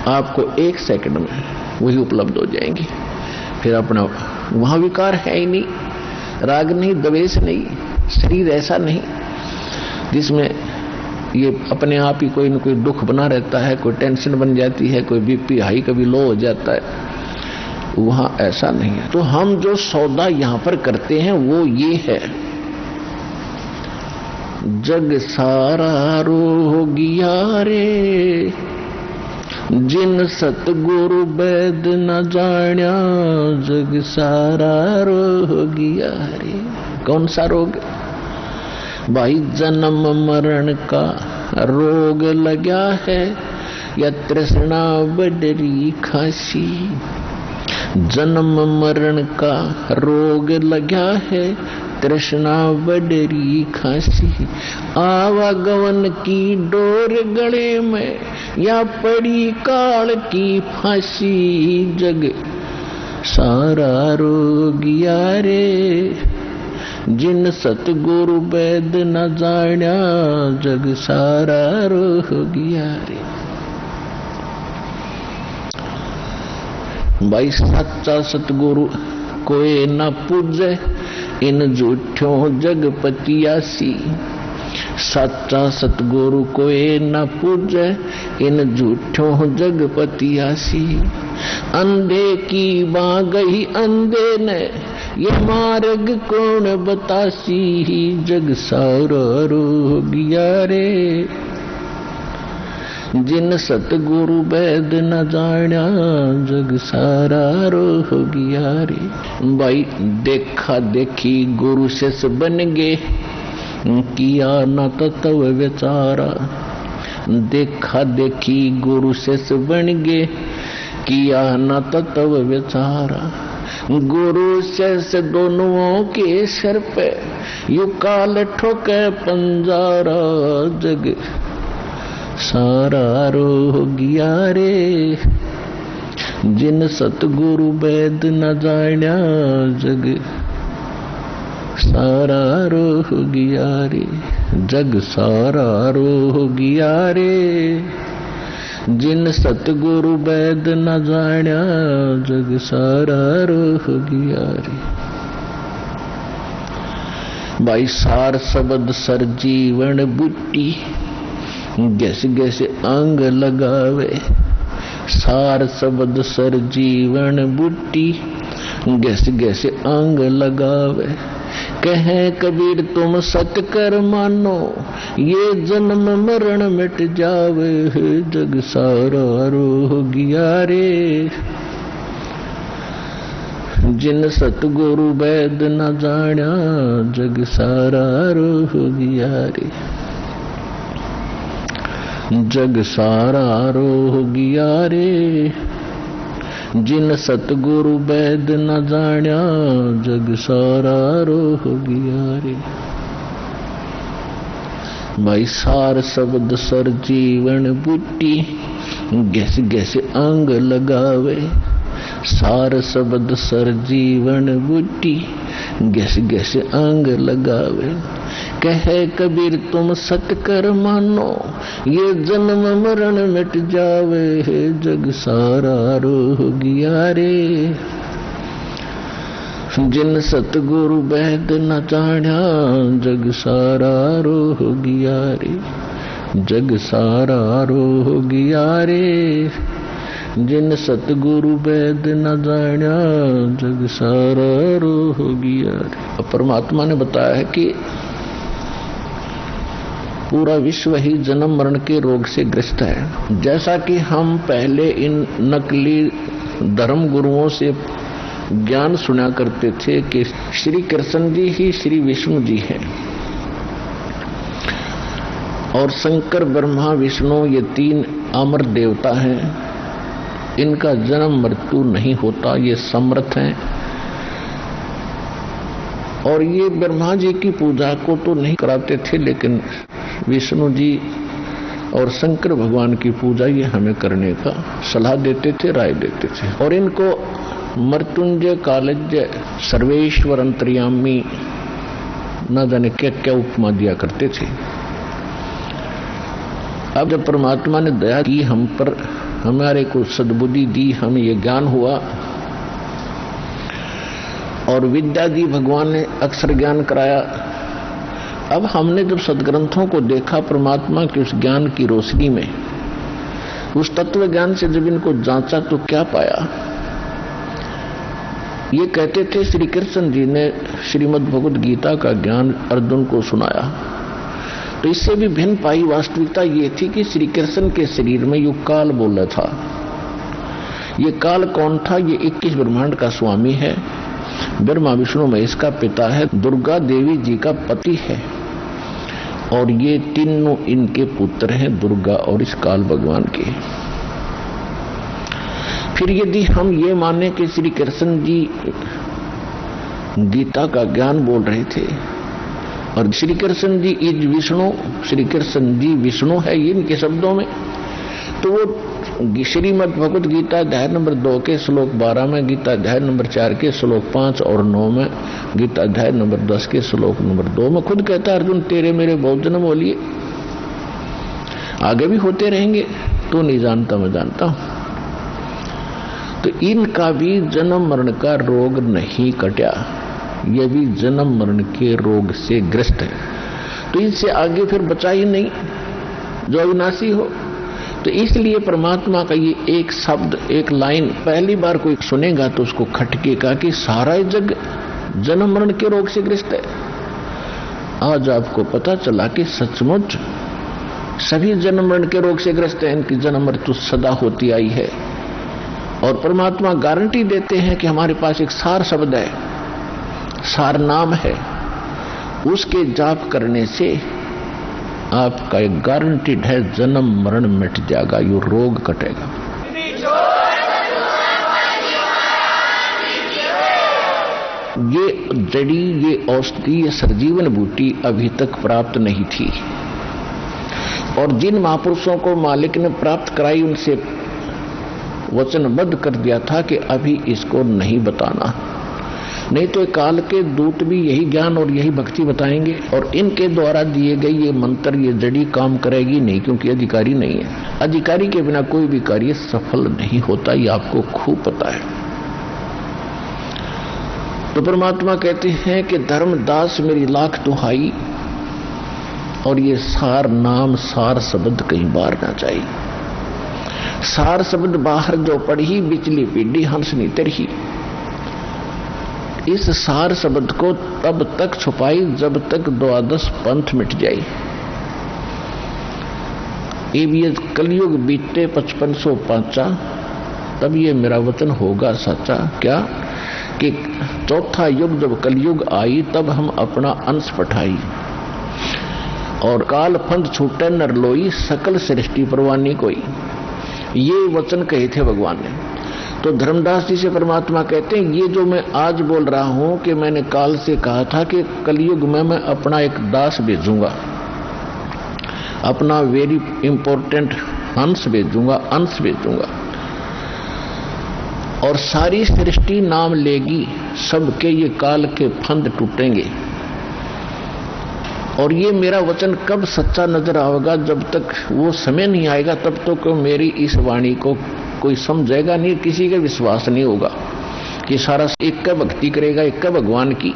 आपको 1 सेकंड में वही उपलब्ध हो जाएंगे। फिर अपना वहां विकार है ही नहीं, राग नहीं, द्वेष नहीं, शरीर ऐसा नहीं जिसमें ये अपने आप ही कोई न कोई दुख बना रहता है, कोई टेंशन बन जाती है, कोई बीपी हाई कभी लो हो जाता है, वहां ऐसा नहीं है। तो हम जो सौदा यहां पर करते हैं वो ये है, जग सारा रोगिया रे, जिन सतगुरु वैद न जाण्या, जग सारा रोगिया रे। कौन सा रोग? भाई जन्म मरण का रोग लगा है, या तृष्णा बडरी खासी। जन्म मरण का रोग लगा है, तृष्णा बडरी खासी। आवागमन की डोर गले में, या पड़ी काल की फांसी। जग सारा रोगिया रे, जिन सतगुरु वैद न जाण्या, जग सारा रोगिया रे। भाई सच्चा सतगुरु कोई न पूजे, इन झूठों जगपतियासी। सच्चा सतगुरु कोई न पूजे, इन झूठों जगपतियासी। अंधे की बाँ गई अंधे ने, ये मार्ग कौन बतासी। जग सारा रोगिया रे, जिन सतगुरु वैद न जाण्या, जग सारा रोगिया रे। भाई देखा देखी गुरु शिष बन गे, किया न तत्व विचारा। देखा देखी गुरु शिष बन गे, किया न तत्व विचारा। गुरु शिष्य दोनों के सर पे, यू काल ठोके पंजारा। जग सारा रोगिया रे, जिन सतगुरु वैद न जाण्या, जग सारा रोगिया रे। जग सारा रोगिया रे, जिन सतगुरु वैद न जाण्या, जग सारा रोगिया रे। भाई सार शब्द सर जीवन बूटी, गैस गैस अंग लगावे। सार शब्द सर जीवन बूटी, गैस गैस अंग लगावे। कहे कबीर तुम सत कर मानो, ये जन्म मरण मिट जावे। जग सारा रोगिया रे, जिन सतगुरु वैद न जाण्या, जग सारा रोगिया रे। जग सारा रोगिया रे, जिन सतगुरु वैद न जाण्या, जग सारा रोगिया रे। भाई सार शब्द सर जीवन बूटी, गैस गैस अंग लगावे। सार शब्द सर जीवन बूटी, गैस गैस अंग लगावे। कहे कबीर तुम सत कर मानो, ये जन्म मरण मिट जावे। जग सारा रोगिया रे, जिन सतगुरु वैद न जाण्या, जग सारा रोगिया रे। जग सारा रोगिया रे, जिन सतगुरु वैद न जाण्या, जग सारा रोगिया रे। परमात्मा ने बताया है कि पूरा विश्व ही जन्म मरण के रोग से ग्रस्त है। जैसा कि हम पहले इन नकली धर्म गुरुओं से ज्ञान सुना करते थे कि श्री कृष्ण जी ही श्री विष्णु जी हैं और शंकर ब्रह्मा विष्णु ये 3 अमर देवता हैं इनका जन्म मृत्यु नहीं होता, ये समर्थ हैं। और ये ब्रह्मा जी की पूजा को तो नहीं कराते थे, लेकिन विष्णु जी और शंकर भगवान की पूजा ये हमें करने का सलाह देते थे, राय देते थे। और इनको मृत्युंजय, कालज्ञ, सर्वेश्वर, अंतर्यामी, न जाने क्या क्या उपमा दिया करते थे। अब जब परमात्मा ने दया की हम पर, हमारे को सद्बुद्धि दी, हमें ये ज्ञान हुआ और विद्या दी, भगवान ने अक्षर ज्ञान कराया। अब हमने जब सदग्रंथों को देखा परमात्मा के उस ज्ञान की रोशनी में, उस तत्व ज्ञान से जब इनको जांचा तो क्या पाया? ये कहते थे श्री कृष्ण जी ने श्रीमद् भगवद गीता का ज्ञान अर्जुन को सुनाया, तो इससे भी भिन्न पाई वास्तविकता ये थी कि श्री कृष्ण के शरीर में युग काल बोला था। ये काल कौन था? ये 21 ब्रह्मांड का स्वामी है, ब्रह्मा विष्णु महेश का पिता है, दुर्गा देवी जी का पति है, और ये तीनों इनके पुत्र हैं, दुर्गा और इस काल भगवान के। फिर यदि हम ये माने कि श्री कृष्ण जी गीता का ज्ञान बोल रहे थे और श्री कृष्ण जी इज विष्णु, श्री कृष्ण जी विष्णु है ये इनके शब्दों में, तो वो श्रीमद् भगवद गीता अध्याय नंबर 2 के श्लोक 12 में, गीता अध्याय नंबर 4 के श्लोक 5 और 9 में, गीता अध्याय नंबर 10 के श्लोक नंबर 2 में खुद कहता है, अर्जुन तेरे मेरे बहुत जन्म हो लिए, आगे भी होते रहेंगे, तो नहीं जानता मैं जानता हूं। तो इनका भी जन्म मरण का रोग नहीं कटा, ये भी जन्म मरण के रोग से ग्रस्त है, तो इससे आगे फिर बचा ही नहीं जो अविनाशी हो। तो इसलिए परमात्मा का ये एक शब्द, एक लाइन पहली बार कोई सुनेगा तो उसको खटकेगा कि सारा जग जन्म मरण के रोग से ग्रस्त है। आज आपको पता चला कि सचमुच सभी जन्म मरण के रोग से ग्रस्त हैं, इनकी जन्म मृत्यु सदा होती आई है। और परमात्मा गारंटी देते हैं कि हमारे पास एक सार शब्द है, सार नाम है, उसके जाप करने से आपका एक गारंटीड है जन्म मरण मिट जाएगा, ये रोग कटेगा। ये जड़ी, ये औषधि, ये सर्जीवन बूटी अभी तक प्राप्त नहीं थी, और जिन महापुरुषों को मालिक ने प्राप्त कराई उनसे वचनबद्ध कर दिया था कि अभी इसको नहीं बताना, नहीं तो काल के दूत भी यही ज्ञान और यही भक्ति बताएंगे, और इनके द्वारा दिए गए ये मंत्र, ये जड़ी काम करेगी नहीं, क्योंकि अधिकारी नहीं है। अधिकारी के बिना कोई भी कार्य सफल नहीं होता, ये आपको खूब पता है। तो परमात्मा कहते हैं कि धर्मदास मेरी लाख दुहाई, और ये सार नाम, सार शब्द कहीं बाहर ना जाए। सार शब्द बाहर जो पढ़ी बिचली पीढ़ी हंस नहीं तरही, इस सार शब्द को तब तक छुपाई जब तक 12 पंथ मिट जाए। ये कलयुग बीते 5505 तब ये मेरा वचन होगा सच्चा। क्या कि चौथा युग जब कलयुग आई तब हम अपना अंश पठाई, और काल फंद छूटे नर लोई, सकल सृष्टि परवानी कोई, ये वचन कहे थे भगवान ने। तो धर्मदास जी से परमात्मा कहते हैं ये जो मैं आज बोल रहा हूं कि मैंने काल से कहा था कि कलयुग में मैं अपना एक दास भेजूंगा, अपना वेरी इंपॉर्टेंट अंश भेजूंगा, अंश भेजूंगा, और सारी सृष्टि नाम लेगी, सबके ये काल के फंद टूटेंगे। और ये मेरा वचन कब सच्चा नजर आएगा? जब तक वो समय नहीं आएगा तब तक तो मेरी इस वाणी को कोई समझेगा नहीं, किसी का विश्वास नहीं होगा कि सारा एक का भक्ति करेगा, एक का भगवान की।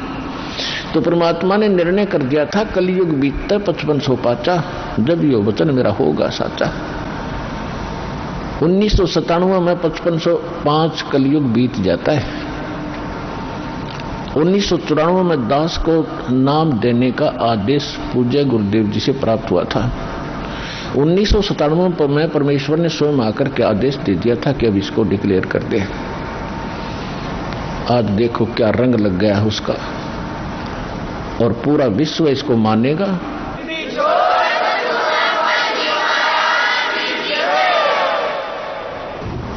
तो परमात्मा ने निर्णय कर दिया था कलयुग बीतता 5505 जब ये वचन मेरा होगा साचा। 1997 में 5505 कलयुग बीत जाता है। 1994 में दास को नाम देने का आदेश पूज्य गुरुदेव जी से प्राप्त हुआ था। 1997 में परमेश्वर ने स्वयं आकर के आदेश दे दिया था कि अब इसको डिक्लेयर कर दे। आज देखो क्या रंग लग गया है उसका, और पूरा विश्व इसको मानेगा।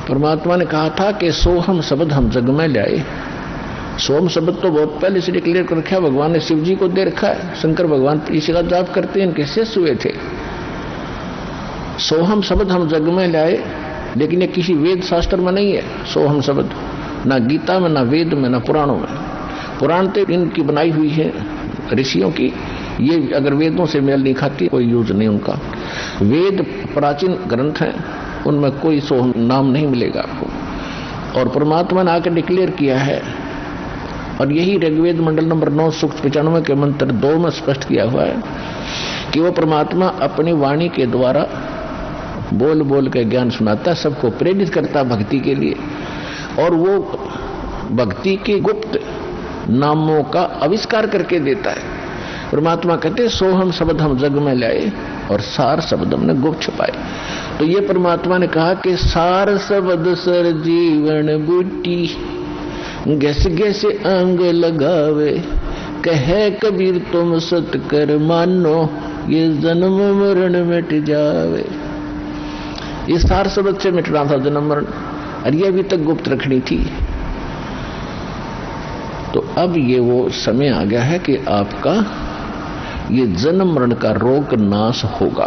परमात्मा ने कहा था कि सोहम शब्द हम जग में लाए। सोहम शब्द तो बहुत पहले से डिक्लेयर कर रखा है, भगवान ने शिव जी को दे रखा है। शंकर भगवान इसी का जाप करते हैं, इनके शिष्य हुए थे। सोहम शब्द हम जग में लाए, लेकिन ये किसी वेद शास्त्र में नहीं है। सोहम शब्द ना गीता में, ना वेद में, ना पुराणों में। पुराण तो इनकी बनाई हुई है ऋषियों की, ये अगर वेदों से मेल नहीं खाती कोई यूज नहीं उनका। वेद प्राचीन ग्रंथ हैं, उनमें कोई सोहम नाम नहीं मिलेगा आपको। और परमात्मा ने आकर डिक्लेयर किया है, और यही ऋग्वेद मंडल नंबर 9 सूक्त 95 के मंत्र 2 में स्पष्ट किया हुआ है कि वो परमात्मा अपनी वाणी के द्वारा बोल बोल के ज्ञान सुनाता, सबको प्रेरित करता भक्ति के लिए, और वो भक्ति के गुप्त नामों का आविष्कार करके देता है। परमात्मा कहते सोहम शब्द हम जग में लाए और सार शब्द हमने गुप्त छुपाए। तो ये परमात्मा ने कहा कि सार शब्द सर जीवन बूटी, गैस गैस अंग लगावे, कहे कबीर तुम सत कर मानो, ये जन्म मरण मिट जावे। ये सार शब्द से मिटना था जन्म मरण, और ये अभी तक गुप्त रखनी थी। तो अब ये वो समय आ गया है कि आपका ये जन्म मरण का रोग नाश होगा।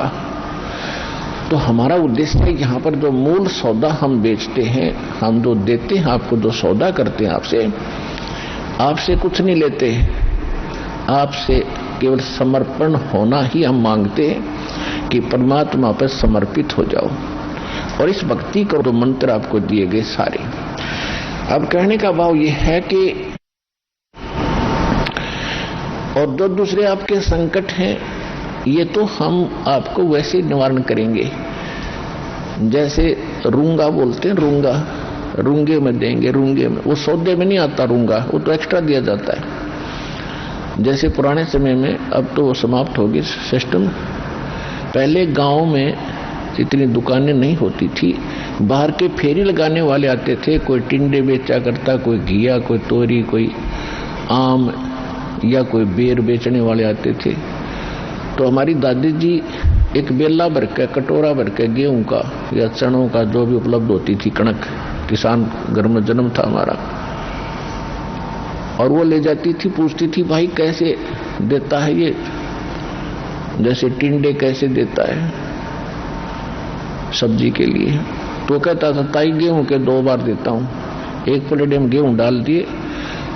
तो हमारा उद्देश्य है, यहाँ पर जो मूल सौदा हम बेचते हैं, हम जो देते हैं आपको, जो सौदा करते हैं आपसे कुछ नहीं लेते, आपसे केवल समर्पण होना ही हम मांगते हैं कि परमात्मा पर समर्पित हो जाओ। और इस भक्ति को जो मंत्र आपको दिए गए सारे, अब कहने का भाव ये है कि और जो दूसरे आपके संकट हैं, ये तो हम आपको वैसे निवारण करेंगे। जैसे रूंगा बोलते हैं, रूंगे में देंगे, रूंगे में, वो सौदे में नहीं आता रूंगा, वो तो एक्स्ट्रा दिया जाता है। जैसे पुराने समय में, अब तो वो समाप्त होगी सिस्टम। पहले गांव में इतनी दुकानें नहीं होती थी, बाहर के फेरी लगाने वाले आते थे, कोई टिंडे बेचा करता, कोई घिया, कोई तोरी, कोई आम या कोई बेर बेचने वाले आते थे। तो हमारी दादी जी एक बेला भर के, कटोरा भर के गेहूं का या चनों का जो भी उपलब्ध होती थी, कणक, किसान घर में जन्म था हमारा, और वो ले जाती थी, पूछती थी भाई कैसे देता है ये, जैसे टिंडे कैसे देता है सब्जी के लिए। तो कहता था ताई गेहूं के 2 बार देता हूं, 1 प्लेट में गेहूं डाल दिए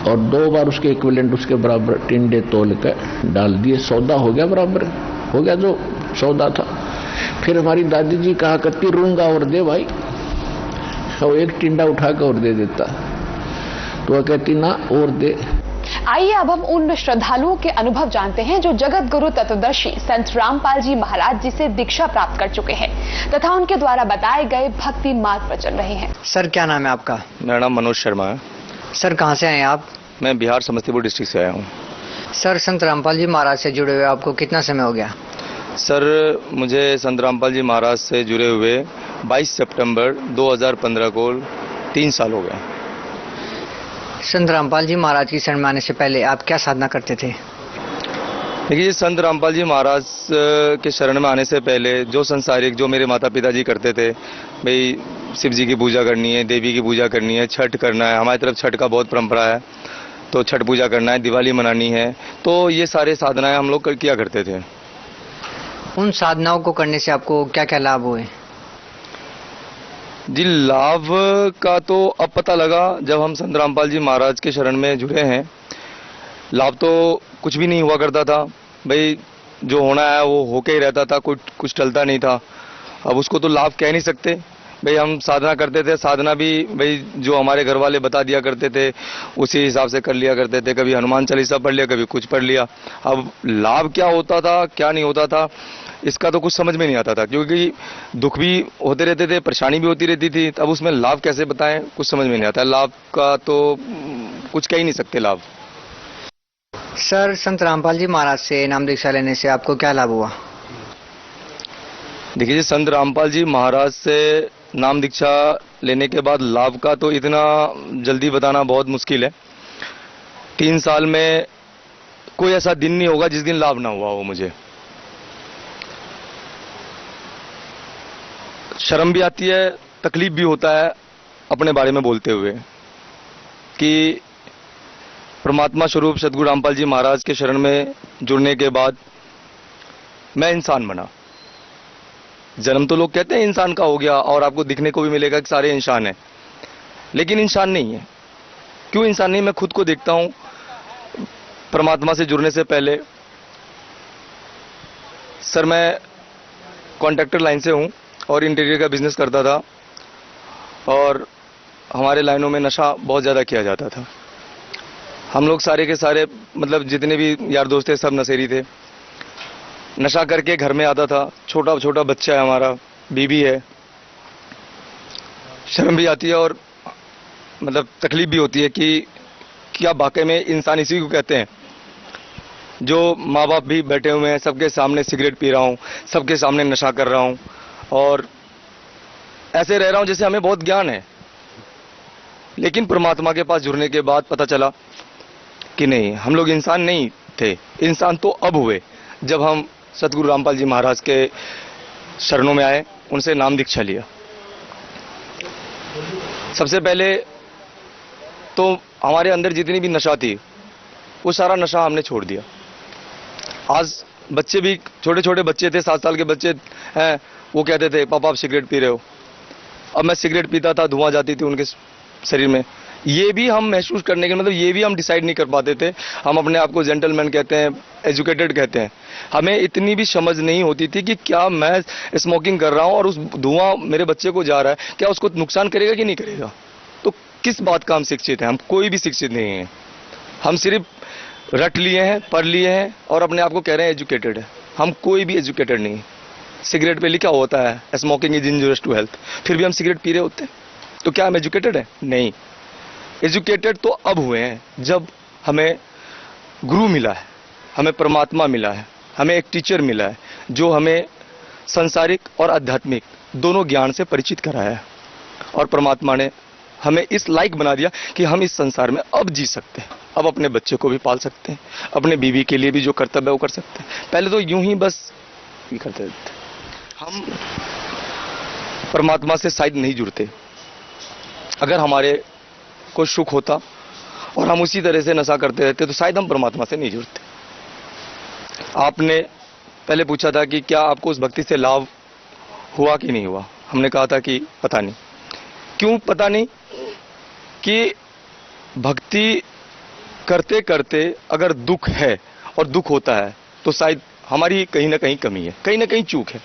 और 2 बार उसके इक्विवेलेंट उसके बराबर टिंडे तोल कर डाल दिए, सौदा हो गया, बराबर हो गया जो सौदा था। फिर हमारी दादी जी कहा करती रूंगा और दे भाई, और 1 टिंडा उठा कर और दे देता, तो वह कहती ना और दे। आइए अब हम उन श्रद्धालुओं के अनुभव जानते हैं जो जगत गुरु तत्वदर्शी संत रामपाल जी महाराज जी से दीक्षा प्राप्त कर चुके हैं तथा उनके द्वारा बताए गए भक्ति मार्ग पर चल रहे हैं। सर क्या नाम है आपका? मेरा नाम मनोज शर्मा है। सर कहाँ से आए हैं आप? मैं बिहार समस्तीपुर डिस्ट्रिक्ट से आया हूँ। सर संत रामपाल जी महाराज से जुड़े हुए आपको कितना समय हो गया? सर मुझे संत रामपाल जी महाराज से जुड़े हुए 22 सितंबर 2015 को 3 साल हो गए। संत रामपाल जी महाराज की शरण में आने से पहले आप क्या साधना करते थे? देखिए, संत रामपाल जी महाराज के शरण में आने से पहले जो संसारिक, जो मेरे माता पिता जी करते थे, भाई शिव जी की पूजा करनी है, देवी की पूजा करनी है, छठ करना है, हमारी तरफ छठ का बहुत परंपरा है, तो छठ पूजा करना है, दिवाली मनानी है, तो ये सारे साधनाएं हम लोग किया करते थे। उन साधनाओं को करने से आपको क्या क्या लाभ हुए? जी, लाभ का तो अब पता लगा जब हम संत रामपाल जी महाराज के शरण में जुड़े हैं। लाभ तो कुछ भी नहीं हुआ करता था, भाई जो होना है वो होके ही रहता था, कुछ टलता नहीं था। अब उसको तो लाभ कह नहीं सकते, भाई हम साधना करते थे, साधना भी भाई जो हमारे घर वाले बता दिया करते थे उसी हिसाब से कर लिया करते थे। कभी हनुमान चालीसा पढ़ लिया, कभी कुछ पढ़ लिया। अब लाभ क्या होता था क्या नहीं होता था इसका तो कुछ समझ में नहीं आता था, क्योंकि दुख भी होते रहते थे, परेशानी भी होती रहती थी। अब उसमें लाभ कैसे बताएं, कुछ समझ में नहीं आता। लाभ का तो कुछ कह ही नहीं सकते लाभ। सर संत रामपाल जी महाराज से नाम दीक्षा लेने से आपको क्या लाभ हुआ? देखिए, संत रामपाल जी महाराज से नाम दीक्षा लेने के बाद लाभ का तो इतना जल्दी बताना बहुत मुश्किल है। 3 साल में कोई ऐसा दिन नहीं होगा जिस दिन लाभ ना हुआ हो। मुझे शर्म भी आती है, तकलीफ भी होता है, अपने बारे में बोलते हुए कि परमात्मा स्वरूप सदगुरु रामपाल जी महाराज के शरण में जुड़ने के बाद मैं इंसान बना। जन्म तो लोग कहते हैं इंसान का हो गया और आपको दिखने को भी मिलेगा कि सारे इंसान हैं, लेकिन इंसान नहीं है। क्यों इंसान नहीं? मैं खुद को देखता हूं परमात्मा से जुड़ने से पहले। सर, मैं कॉन्ट्रैक्टर लाइन से हूं और इंटीरियर का बिजनेस करता था और हमारे लाइनों में नशा बहुत ज़्यादा किया जाता था। हम लोग सारे के सारे मतलब जितने भी यार दोस्त थे सब नशेरी थे। नशा करके घर में आता था, छोटा छोटा बच्चा है हमारा, बीवी है, शर्म भी आती है और मतलब तकलीफ भी होती है कि क्या वाकई में इंसान इसी को कहते हैं। जो माँ बाप भी बैठे हुए हैं, सबके सामने सिगरेट पी रहा हूँ, सबके सामने नशा कर रहा हूँ और ऐसे रह रहा हूँ जैसे हमें बहुत ज्ञान है। लेकिन परमात्मा के पास जुड़ने के बाद पता चला कि नहीं, हम लोग इंसान नहीं थे। इंसान तो अब हुए जब हम सतगुरु रामपाल जी महाराज के शरणों में आए, उनसे नाम दीक्षा लिया। सबसे पहले तो हमारे अंदर जितनी भी नशा थी वो सारा नशा हमने छोड़ दिया। आज बच्चे भी, छोटे छोटे बच्चे थे, 7 साल के बच्चे हैं, वो कहते थे पापा आप सिगरेट पी रहे हो। अब मैं सिगरेट पीता था, धुआं जाती थी उनके शरीर में। ये भी हम महसूस करने के मतलब ये भी हम डिसाइड नहीं कर पाते थे। हम अपने आप को जेंटलमैन कहते हैं, एजुकेटेड कहते हैं। हमें इतनी भी समझ नहीं होती थी कि क्या मैं स्मोकिंग कर रहा हूं और उस धुआं मेरे बच्चे को जा रहा है, क्या उसको नुकसान करेगा कि नहीं करेगा। तो किस बात का हम शिक्षित हैं? हम कोई भी शिक्षित नहीं है। हम सिर्फ रट लिए हैं, पढ़ लिए हैं और अपने आप को कह रहे हैं एजुकेटेड है। हम कोई भी एजुकेटेड नहीं है। सिगरेट पे लिखा होता है smoking is injurious to health, फिर भी हम सिगरेट पी रहे होते हैं। तो क्या हम एजुकेटेड है? नहीं। एजुकेटेड तो अब हुए हैं जब हमें गुरु मिला है, हमें परमात्मा मिला है, हमें एक टीचर मिला है जो हमें संसारिक और आध्यात्मिक दोनों ज्ञान से परिचित कराया है। और परमात्मा ने हमें इस लायक बना दिया कि हम इस संसार में अब जी सकते हैं, अब अपने बच्चे को भी पाल सकते हैं, अपने बीवी के लिए भी जो कर्तव्य है वो कर सकते हैं। पहले तो यूं ही बस ये करते थे। हम परमात्मा से शायद नहीं जुड़ते। अगर हमारे को सुख होता और हम उसी तरह से नशा करते रहते तो शायद हम परमात्मा से नहीं जुड़ते। आपने पहले पूछा था कि क्या आपको उस भक्ति से लाभ हुआ कि नहीं हुआ। हमने कहा था कि पता नहीं। क्यों पता नहीं? कि भक्ति करते करते अगर दुख है और दुख होता है तो शायद हमारी कहीं ना कहीं कमी है, कहीं ना कहीं चूक है।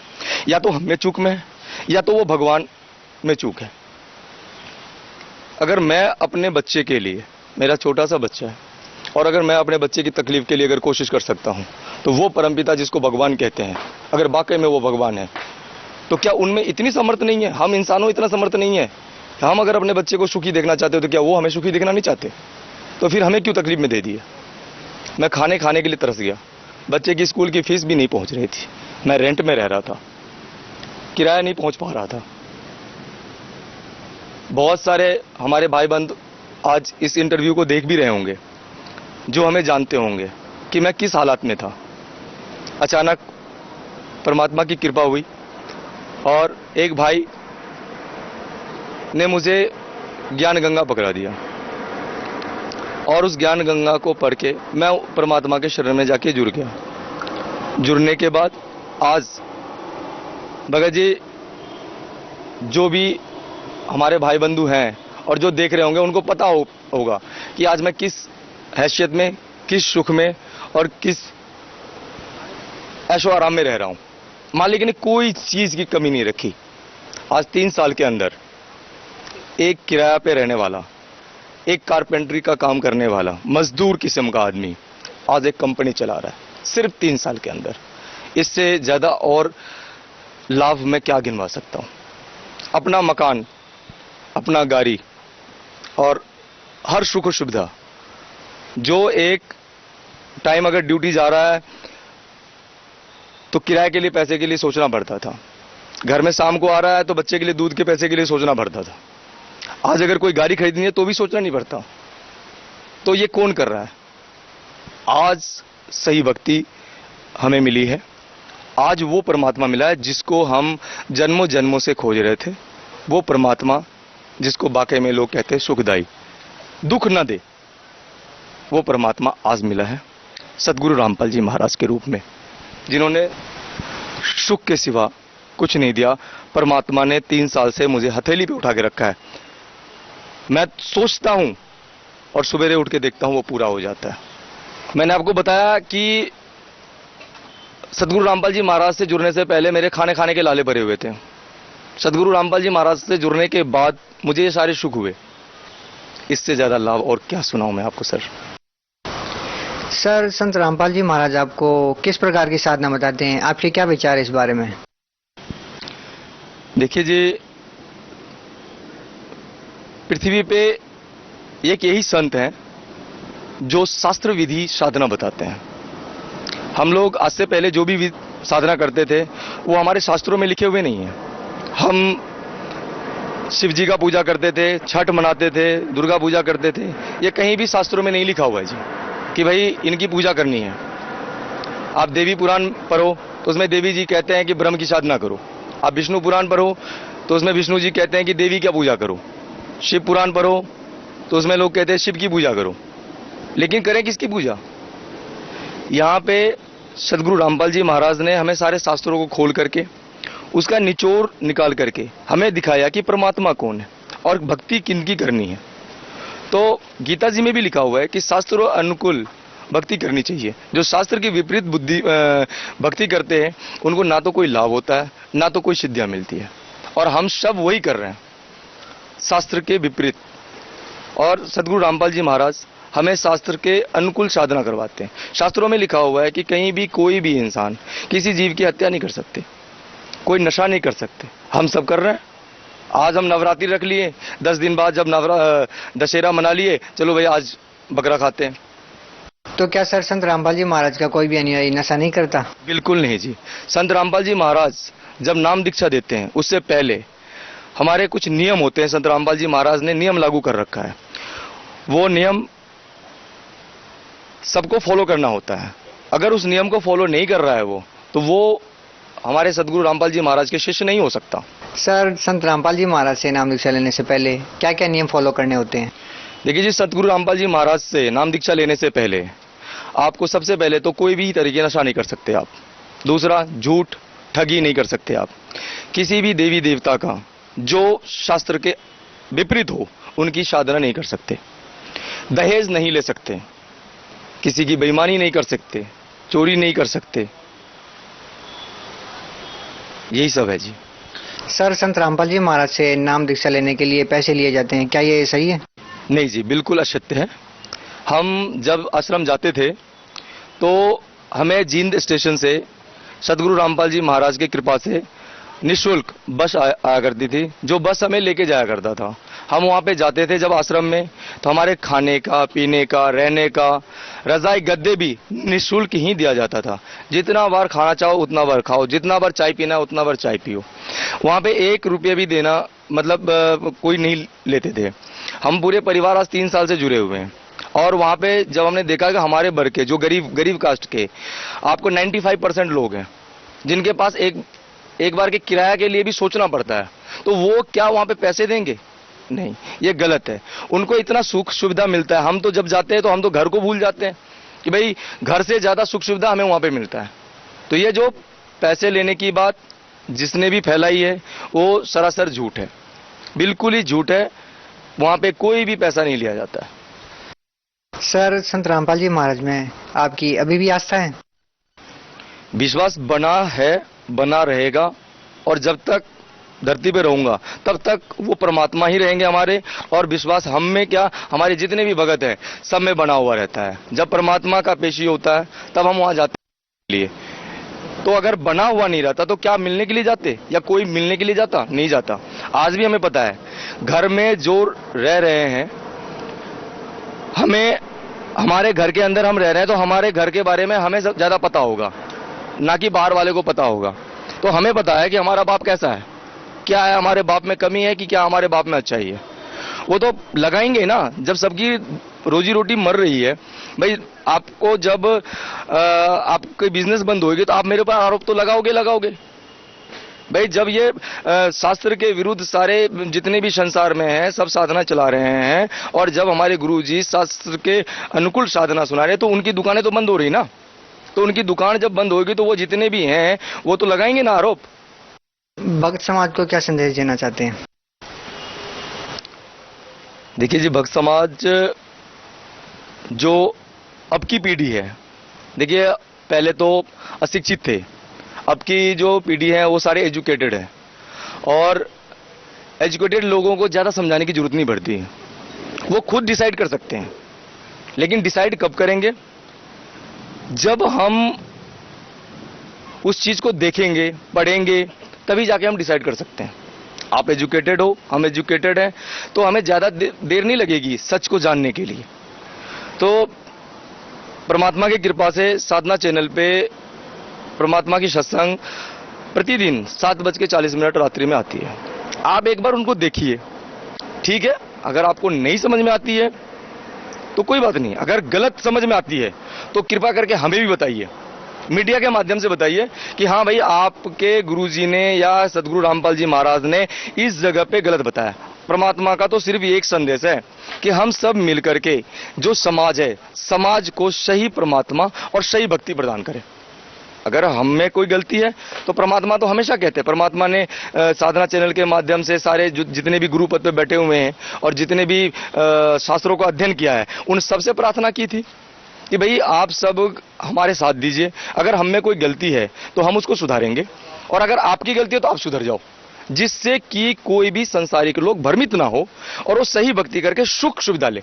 या तो हमें चूक में है या तो वो भगवान में चूक है। अगर मैं अपने बच्चे के लिए, मेरा छोटा सा बच्चा है, और अगर मैं अपने बच्चे की तकलीफ के लिए अगर कोशिश कर सकता हूं तो वो परमपिता जिसको भगवान कहते हैं, अगर वाकई में वो भगवान है तो क्या उनमें इतनी समर्थ नहीं है? हम इंसानों इतना समर्थ नहीं है। हम अगर अपने बच्चे को सुखी देखना चाहते हो तो क्या वो हमें सुखी देखना नहीं चाहते? तो फिर हमें क्यों तकलीफ में दे दिया? मैं खाने के लिए तरस गया। बच्चे की स्कूल की फीस भी नहीं पहुंच रही थी। मैं रेंट में रह रहा था, किराया नहीं पहुंच पा रहा था। बहुत सारे हमारे भाई बंद आज इस इंटरव्यू को देख भी रहे होंगे जो हमें जानते होंगे कि मैं किस हालात में था। अचानक परमात्मा की कृपा हुई और एक भाई ने मुझे ज्ञान गंगा पकड़ा दिया और उस ज्ञान गंगा को पढ़ के मैं परमात्मा के शरण में जाके जुड़ गया। जुड़ने के बाद आज भगत जी, जो भी हमारे भाई बंधु हैं और जो देख रहे होंगे उनको पता होगा कि आज मैं किस हैसियत में, किस सुख में और किस ऐशो आराम में रह रहा हूं। मालिक ने कोई चीज की कमी नहीं रखी। आज 3 साल के अंदर एक किराया पे रहने वाला, एक कारपेंटरी का काम करने वाला, मजदूर किस्म का आदमी आज एक कंपनी चला रहा है, सिर्फ 3 साल के अंदर। इससे ज्यादा और लाभ मैं क्या गिनवा सकता हूं? अपना मकान, अपना गाड़ी और हर सुख सुविधा। जो एक टाइम अगर ड्यूटी जा रहा है तो किराए के लिए, पैसे के लिए सोचना पड़ता था। घर में शाम को आ रहा है तो बच्चे के लिए दूध के पैसे के लिए सोचना पड़ता था। आज अगर कोई गाड़ी खरीदनी है तो भी सोचना नहीं पड़ता। तो ये कौन कर रहा है? आज सही भक्ति हमें मिली है। आज वो परमात्मा मिला है जिसको हम जन्मों जन्मों से खोज रहे थे। वो परमात्मा जिसको बाके में लोग कहते हैं सुखदाई, दुख न दे, वो परमात्मा आज मिला है सदगुरु रामपाल जी महाराज के रूप में, जिन्होंने सुख के सिवा कुछ नहीं दिया। परमात्मा ने 3 साल से मुझे हथेली पे उठा के रखा है। मैं सोचता हूं और सवेरे उठ के देखता हूं वो पूरा हो जाता है। मैंने आपको बताया कि सदगुरु रामपाल जी महाराज से जुड़ने से पहले मेरे खाने के लाले भरे हुए थे। सदगुरु रामपाल जी महाराज से जुड़ने के बाद मुझे ये सारे सुख हुए। इससे ज्यादा लाभ और क्या सुनाऊं मैं आपको सर। सर, संत रामपाल जी महाराज आपको किस प्रकार की साधना बताते हैं? आपके क्या विचार है इस बारे में? देखिए जी, पृथ्वी पे एक यही संत हैं जो शास्त्र विधि साधना बताते हैं। हम लोग आज से पहले जो भी साधना करते थे वो हमारे शास्त्रों में लिखे हुए नहीं है। हम शिव जी का पूजा करते थे, छठ मनाते थे, दुर्गा पूजा करते थे, ये कहीं भी शास्त्रों में नहीं लिखा हुआ है जी कि भाई इनकी पूजा करनी है। आप देवी पुराण पढ़ो तो उसमें देवी जी कहते हैं कि ब्रह्म की साधना करो। आप विष्णु पुराण पढ़ो तो उसमें विष्णु जी कहते हैं कि देवी की पूजा करो। शिव पुराण पढ़ो तो उसमें लोग कहते हैं शिव की पूजा करो। लेकिन करें किसकी पूजा? यहाँ पे सदगुरु रामपाल जी महाराज ने हमें सारे शास्त्रों को खोल करके उसका निचोड़ निकाल करके हमें दिखाया कि परमात्मा कौन है और भक्ति किनकी करनी है। तो गीता जी में भी लिखा हुआ है कि शास्त्रों अनुकूल भक्ति करनी चाहिए। जो शास्त्र की विपरीत भक्ति करते हैं उनको ना तो कोई लाभ होता है ना तो कोई सिद्धियां मिलती है, और हम सब वही कर रहे हैं, शास्त्र के विपरीत। और सदगुरु रामपाल जी महाराज हमें शास्त्र के अनुकूल साधना करवाते हैं। शास्त्रों में लिखा हुआ है कि कहीं भी कोई भी इंसान किसी जीव की हत्या नहीं कर सकते, कोई नशा नहीं कर सकते। हम सब कर रहे हैं। आज हम नवरात्रि रख लिए, 10 दिन बाद जब दशहरा मना लिए, चलो भाई आज बकरा खाते हैं। तो क्या सर संत रामपाल जी महाराज का कोई भी अनुयायी नशा नहीं करता? बिल्कुल नहीं जी। संत रामपाल जी महाराज जब नाम दीक्षा देते हैं उससे पहले हमारे कुछ नियम होते हैं। संत रामपाल जी महाराज ने नियम लागू कर रखा है। वो नियम सबको फॉलो करना होता है। अगर उस नियम को फॉलो नहीं कर रहा है वो, तो वो हमारे सदगुरु रामपाल जी महाराज के शिष्य नहीं हो सकता। सर, संत रामपाल जी महाराज से नाम दीक्षा लेने से पहले क्या क्या नियम फॉलो करने होते हैं? देखिए जी, सदगुरु रामपाल जी महाराज से नाम दीक्षा लेने से पहले आपको सबसे पहले तो कोई भी तरीके नशा नहीं कर सकते आप। दूसरा, झूठ ठगी नहीं कर सकते आप। किसी भी देवी देवता का जो शास्त्र के विपरीत हो उनकी साधना नहीं कर सकते। दहेज नहीं ले सकते, किसी की बेईमानी नहीं कर सकते, चोरी नहीं कर सकते। यही सब है जी। सर, संत रामपाल जी महाराज से नाम दीक्षा लेने के लिए पैसे लिए जाते हैं, क्या ये सही है? नहीं जी, बिल्कुल असत्य है। हम जब आश्रम जाते थे तो हमें जींद स्टेशन से सदगुरु रामपाल जी महाराज की कृपा से निःशुल्क बस आया करती थी, जो बस हमें लेके जाया करता था। हम वहाँ पे जाते थे जब आश्रम में, तो हमारे खाने का, पीने का, रहने का, रजाई गद्दे भी निःशुल्क ही दिया जाता था। जितना बार खाना चाहो उतना बार खाओ, जितना बार चाय पीना उतना बार चाय पियो। वहाँ पे 1 रुपया भी देना मतलब कोई नहीं लेते थे। हम पूरे परिवार आज 3 साल से जुड़े हुए हैं। और वहाँ पे जब हमने देखा कि हमारे वर्ग के जो गरीब कास्ट के आपको 95% लोग हैं जिनके पास एक बार के किराया के लिए भी सोचना पड़ता है, तो वो क्या वहाँ पे पैसे देंगे? नहीं, ये गलत है। उनको इतना सुख सुविधा मिलता है। हम तो जब जाते हैं तो हम तो घर को भूल जाते हैं कि भाई घर से ज्यादा सुख सुविधा हमें वहाँ पे मिलता है। तो ये जो पैसे लेने की बात जिसने भी फैलाई है वो सरासर झूठ है, बिल्कुल ही झूठ है। वहाँ पे कोई भी पैसा नहीं लिया जाता है। सर, संत रामपाल जी महाराज में आपकी अभी भी आस्था है? विश्वास बना है, बना रहेगा, और जब तक धरती पे रहूंगा तब तक वो परमात्मा ही रहेंगे हमारे। और विश्वास हम में क्या, हमारे जितने भी भगत हैं सब में बना हुआ रहता है। जब परमात्मा का पेशी होता है तब हम वहां जाते हैं लिए। तो अगर बना हुआ नहीं रहता तो क्या मिलने के लिए जाते, या कोई मिलने के लिए जाता? नहीं जाता। आज भी हमें पता है घर में जो रह रहे हैं, हमें हमारे घर के अंदर हम रह रहे हैं तो हमारे घर के बारे में हमें ज्यादा पता होगा, ना कि बाहर वाले को पता होगा। तो हमें पता है कि हमारा बाप कैसा है, क्या है हमारे बाप में कमी है कि क्या हमारे बाप में अच्छाई है। वो तो लगाएंगे ना जब सबकी रोजी रोटी मर रही है। भाई आपको जब आपकी बिजनेस बंद होगी तो आप मेरे ऊपर आरोप तो लगाओगे। भाई जब ये शास्त्र के विरुद्ध सारे जितने भी संसार में हैं सब साधना चला रहे हैं, और जब हमारे गुरुजी शास्त्र के अनुकूल साधना सुना रहे हैं, तो उनकी दुकानें तो बंद हो रही ना। तो उनकी दुकान जब बंद होगी तो वो जितने भी हैं वो तो लगाएंगे ना आरोप। भक्त समाज को क्या संदेश देना चाहते हैं? देखिए जी, भक्त समाज जो अब की पीढ़ी है, देखिए पहले तो अशिक्षित थे, अब की जो पीढ़ी है वो सारे एजुकेटेड है, और एजुकेटेड लोगों को ज़्यादा समझाने की जरूरत नहीं पड़ती है, वो खुद डिसाइड कर सकते हैं। लेकिन डिसाइड कब करेंगे? जब हम उस चीज़ को देखेंगे, पढ़ेंगे, तभी जाके हम डिसाइड कर सकते हैं। आप एजुकेटेड हो, हम एजुकेटेड हैं, तो हमें ज़्यादा देर नहीं लगेगी सच को जानने के लिए। तो परमात्मा की कृपा से साधना चैनल पे परमात्मा की सत्संग प्रतिदिन 7:40 रात्रि में आती है। आप एक बार उनको देखिए, ठीक है? अगर आपको नहीं समझ में आती है तो कोई बात नहीं, अगर गलत समझ में आती है तो कृपा करके हमें भी बताइए, मीडिया के माध्यम से बताइए कि हाँ भाई आपके गुरुजी ने या सदगुरु रामपाल जी महाराज ने इस जगह पे गलत बताया। परमात्मा का तो सिर्फ एक संदेश है कि हम सब मिलकर के जो समाज है, समाज को सही परमात्मा और सही भक्ति प्रदान करें। अगर हम में कोई गलती है तो परमात्मा तो हमेशा कहते हैं, परमात्मा ने साधना चैनल के माध्यम से सारे जितने भी गुरु पद पे बैठे हुए हैं और जितने भी शास्त्रों का अध्ययन किया है, उन सबसे प्रार्थना की थी कि भाई आप सब हमारे साथ दीजिए, अगर हम में कोई गलती है तो हम उसको सुधारेंगे, और अगर आपकी गलती है तो आप सुधर जाओ, जिससे कि कोई भी संसारिक लोग भ्रमित ना हो और वो सही भक्ति करके सुख सुविधा ले।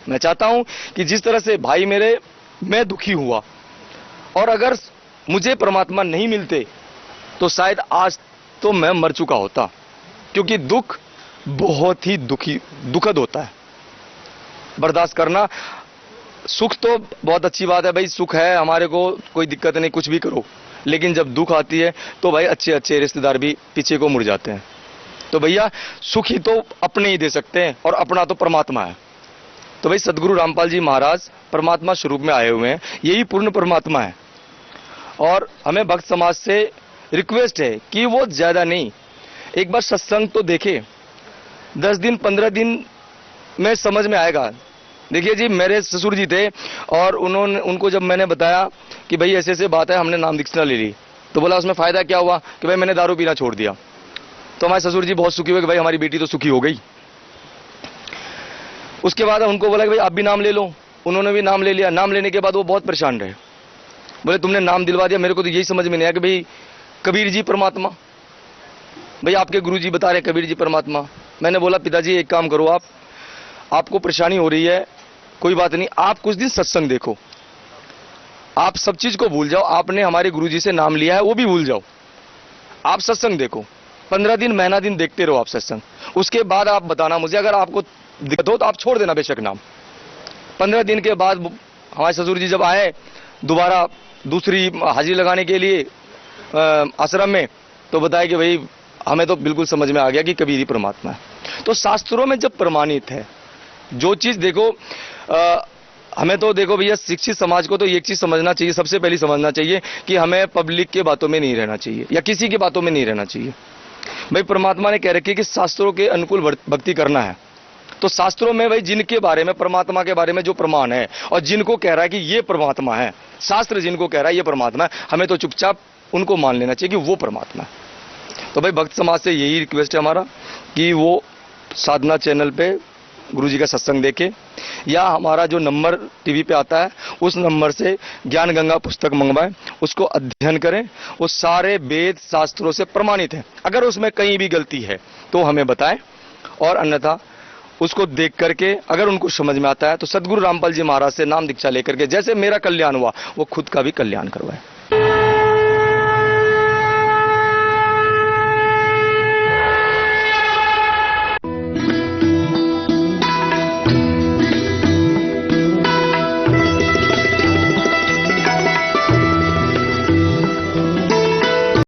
मैं चाहता हूं कि जिस तरह से भाई मेरे, मैं दुखी हुआ, और अगर मुझे परमात्मा नहीं मिलते तो शायद आज तो मैं मर चुका होता, क्योंकि दुख बहुत ही दुखद होता है। बर्दाश्त करना, सुख तो बहुत अच्छी बात है भाई, सुख है हमारे को, कोई दिक्कत नहीं, कुछ भी करो, लेकिन जब दुख आती है तो भाई अच्छे अच्छे रिश्तेदार भी पीछे को मुड़ जाते हैं। तो भैया सुख ही तो अपने ही दे सकते हैं, और अपना तो परमात्मा है। तो भाई सदगुरु रामपाल जी महाराज परमात्मा स्वरूप में आए हुए हैं, यही पूर्ण परमात्मा है। और हमें भक्त समाज से रिक्वेस्ट है कि वो ज्यादा नहीं, एक बार सत्संग तो देखे, 10 दिन 15 दिन में समझ में आएगा। देखिए जी, मेरे ससुर जी थे, और उनको जब मैंने बताया कि भाई ऐसे ऐसे बात है, हमने नाम दीक्षा ले ली, तो बोला उसमें फायदा क्या हुआ कि भाई मैंने दारू पीना छोड़ दिया। तो हमारे ससुर जी बहुत सुखी हुए कि भाई हमारी बेटी तो सुखी हो गई। उसके बाद उनको बोला कि भाई आप भी नाम ले लो, उन्होंने भी नाम ले लिया। नाम लेने के बाद वो बहुत परेशान रहे, बोले तुमने नाम दिलवा दिया, मेरे को तो यही समझ में नहीं आया कि भाई कबीर जी परमात्मा, भाई आपके गुरु जी बता रहे कबीर जी परमात्मा। मैंने बोला पिताजी एक काम करो, आपको परेशानी हो रही है, कोई बात नहीं, आप कुछ दिन सत्संग देखो, आप सब चीज को भूल जाओ, आपने हमारे गुरुजी से नाम लिया है वो भी भूल जाओ, आप सत्संग देखो, 15 दिन महीना दिन देखते रहो आप सत्संग, उसके बाद आप बताना मुझे, अगर आपको दिक्कत हो तो आप छोड़ देना बेशक नाम। 15 दिन के बाद हमारे ससुर जी जब आए दोबारा दूसरी हाजिरी लगाने के लिए आश्रम में, तो बताया कि भाई हमें तो बिल्कुल समझ में आ गया कि कबीर ही परमात्मा है। तो शास्त्रों में जब प्रमाणित है जो चीज, देखो हमें तो देखो भैया शिक्षित समाज को तो एक चीज समझना चाहिए, सबसे पहले समझना चाहिए कि हमें पब्लिक के बातों में नहीं रहना चाहिए या किसी की बातों में नहीं रहना चाहिए। भाई परमात्मा ने कह रखी कि शास्त्रों के अनुकूल भक्ति करना है, तो शास्त्रों में भाई जिनके बारे में, परमात्मा के बारे में जो प्रमाण है और जिनको कह रहा है कि ये परमात्मा है, शास्त्र जिनको कह रहा है ये परमात्मा है, हमें तो चुपचाप उनको मान लेना चाहिए कि वो परमात्मा है। तो भाई भक्त समाज से यही रिक्वेस्ट है हमारा कि वो साधना चैनल पे गुरुजी का सत्संग देखे, या हमारा जो नंबर टीवी पे आता है उस नंबर से ज्ञान गंगा पुस्तक मंगवाएं, उसको अध्ययन करें, वो सारे वेद शास्त्रों से प्रमाणित है। अगर उसमें कहीं भी गलती है तो हमें बताएं, और अन्यथा उसको देख करके अगर उनको समझ में आता है तो सदगुरु रामपाल जी महाराज से नाम दीक्षा लेकर के जैसे मेरा कल्याण हुआ वो खुद का भी कल्याण करवाएं।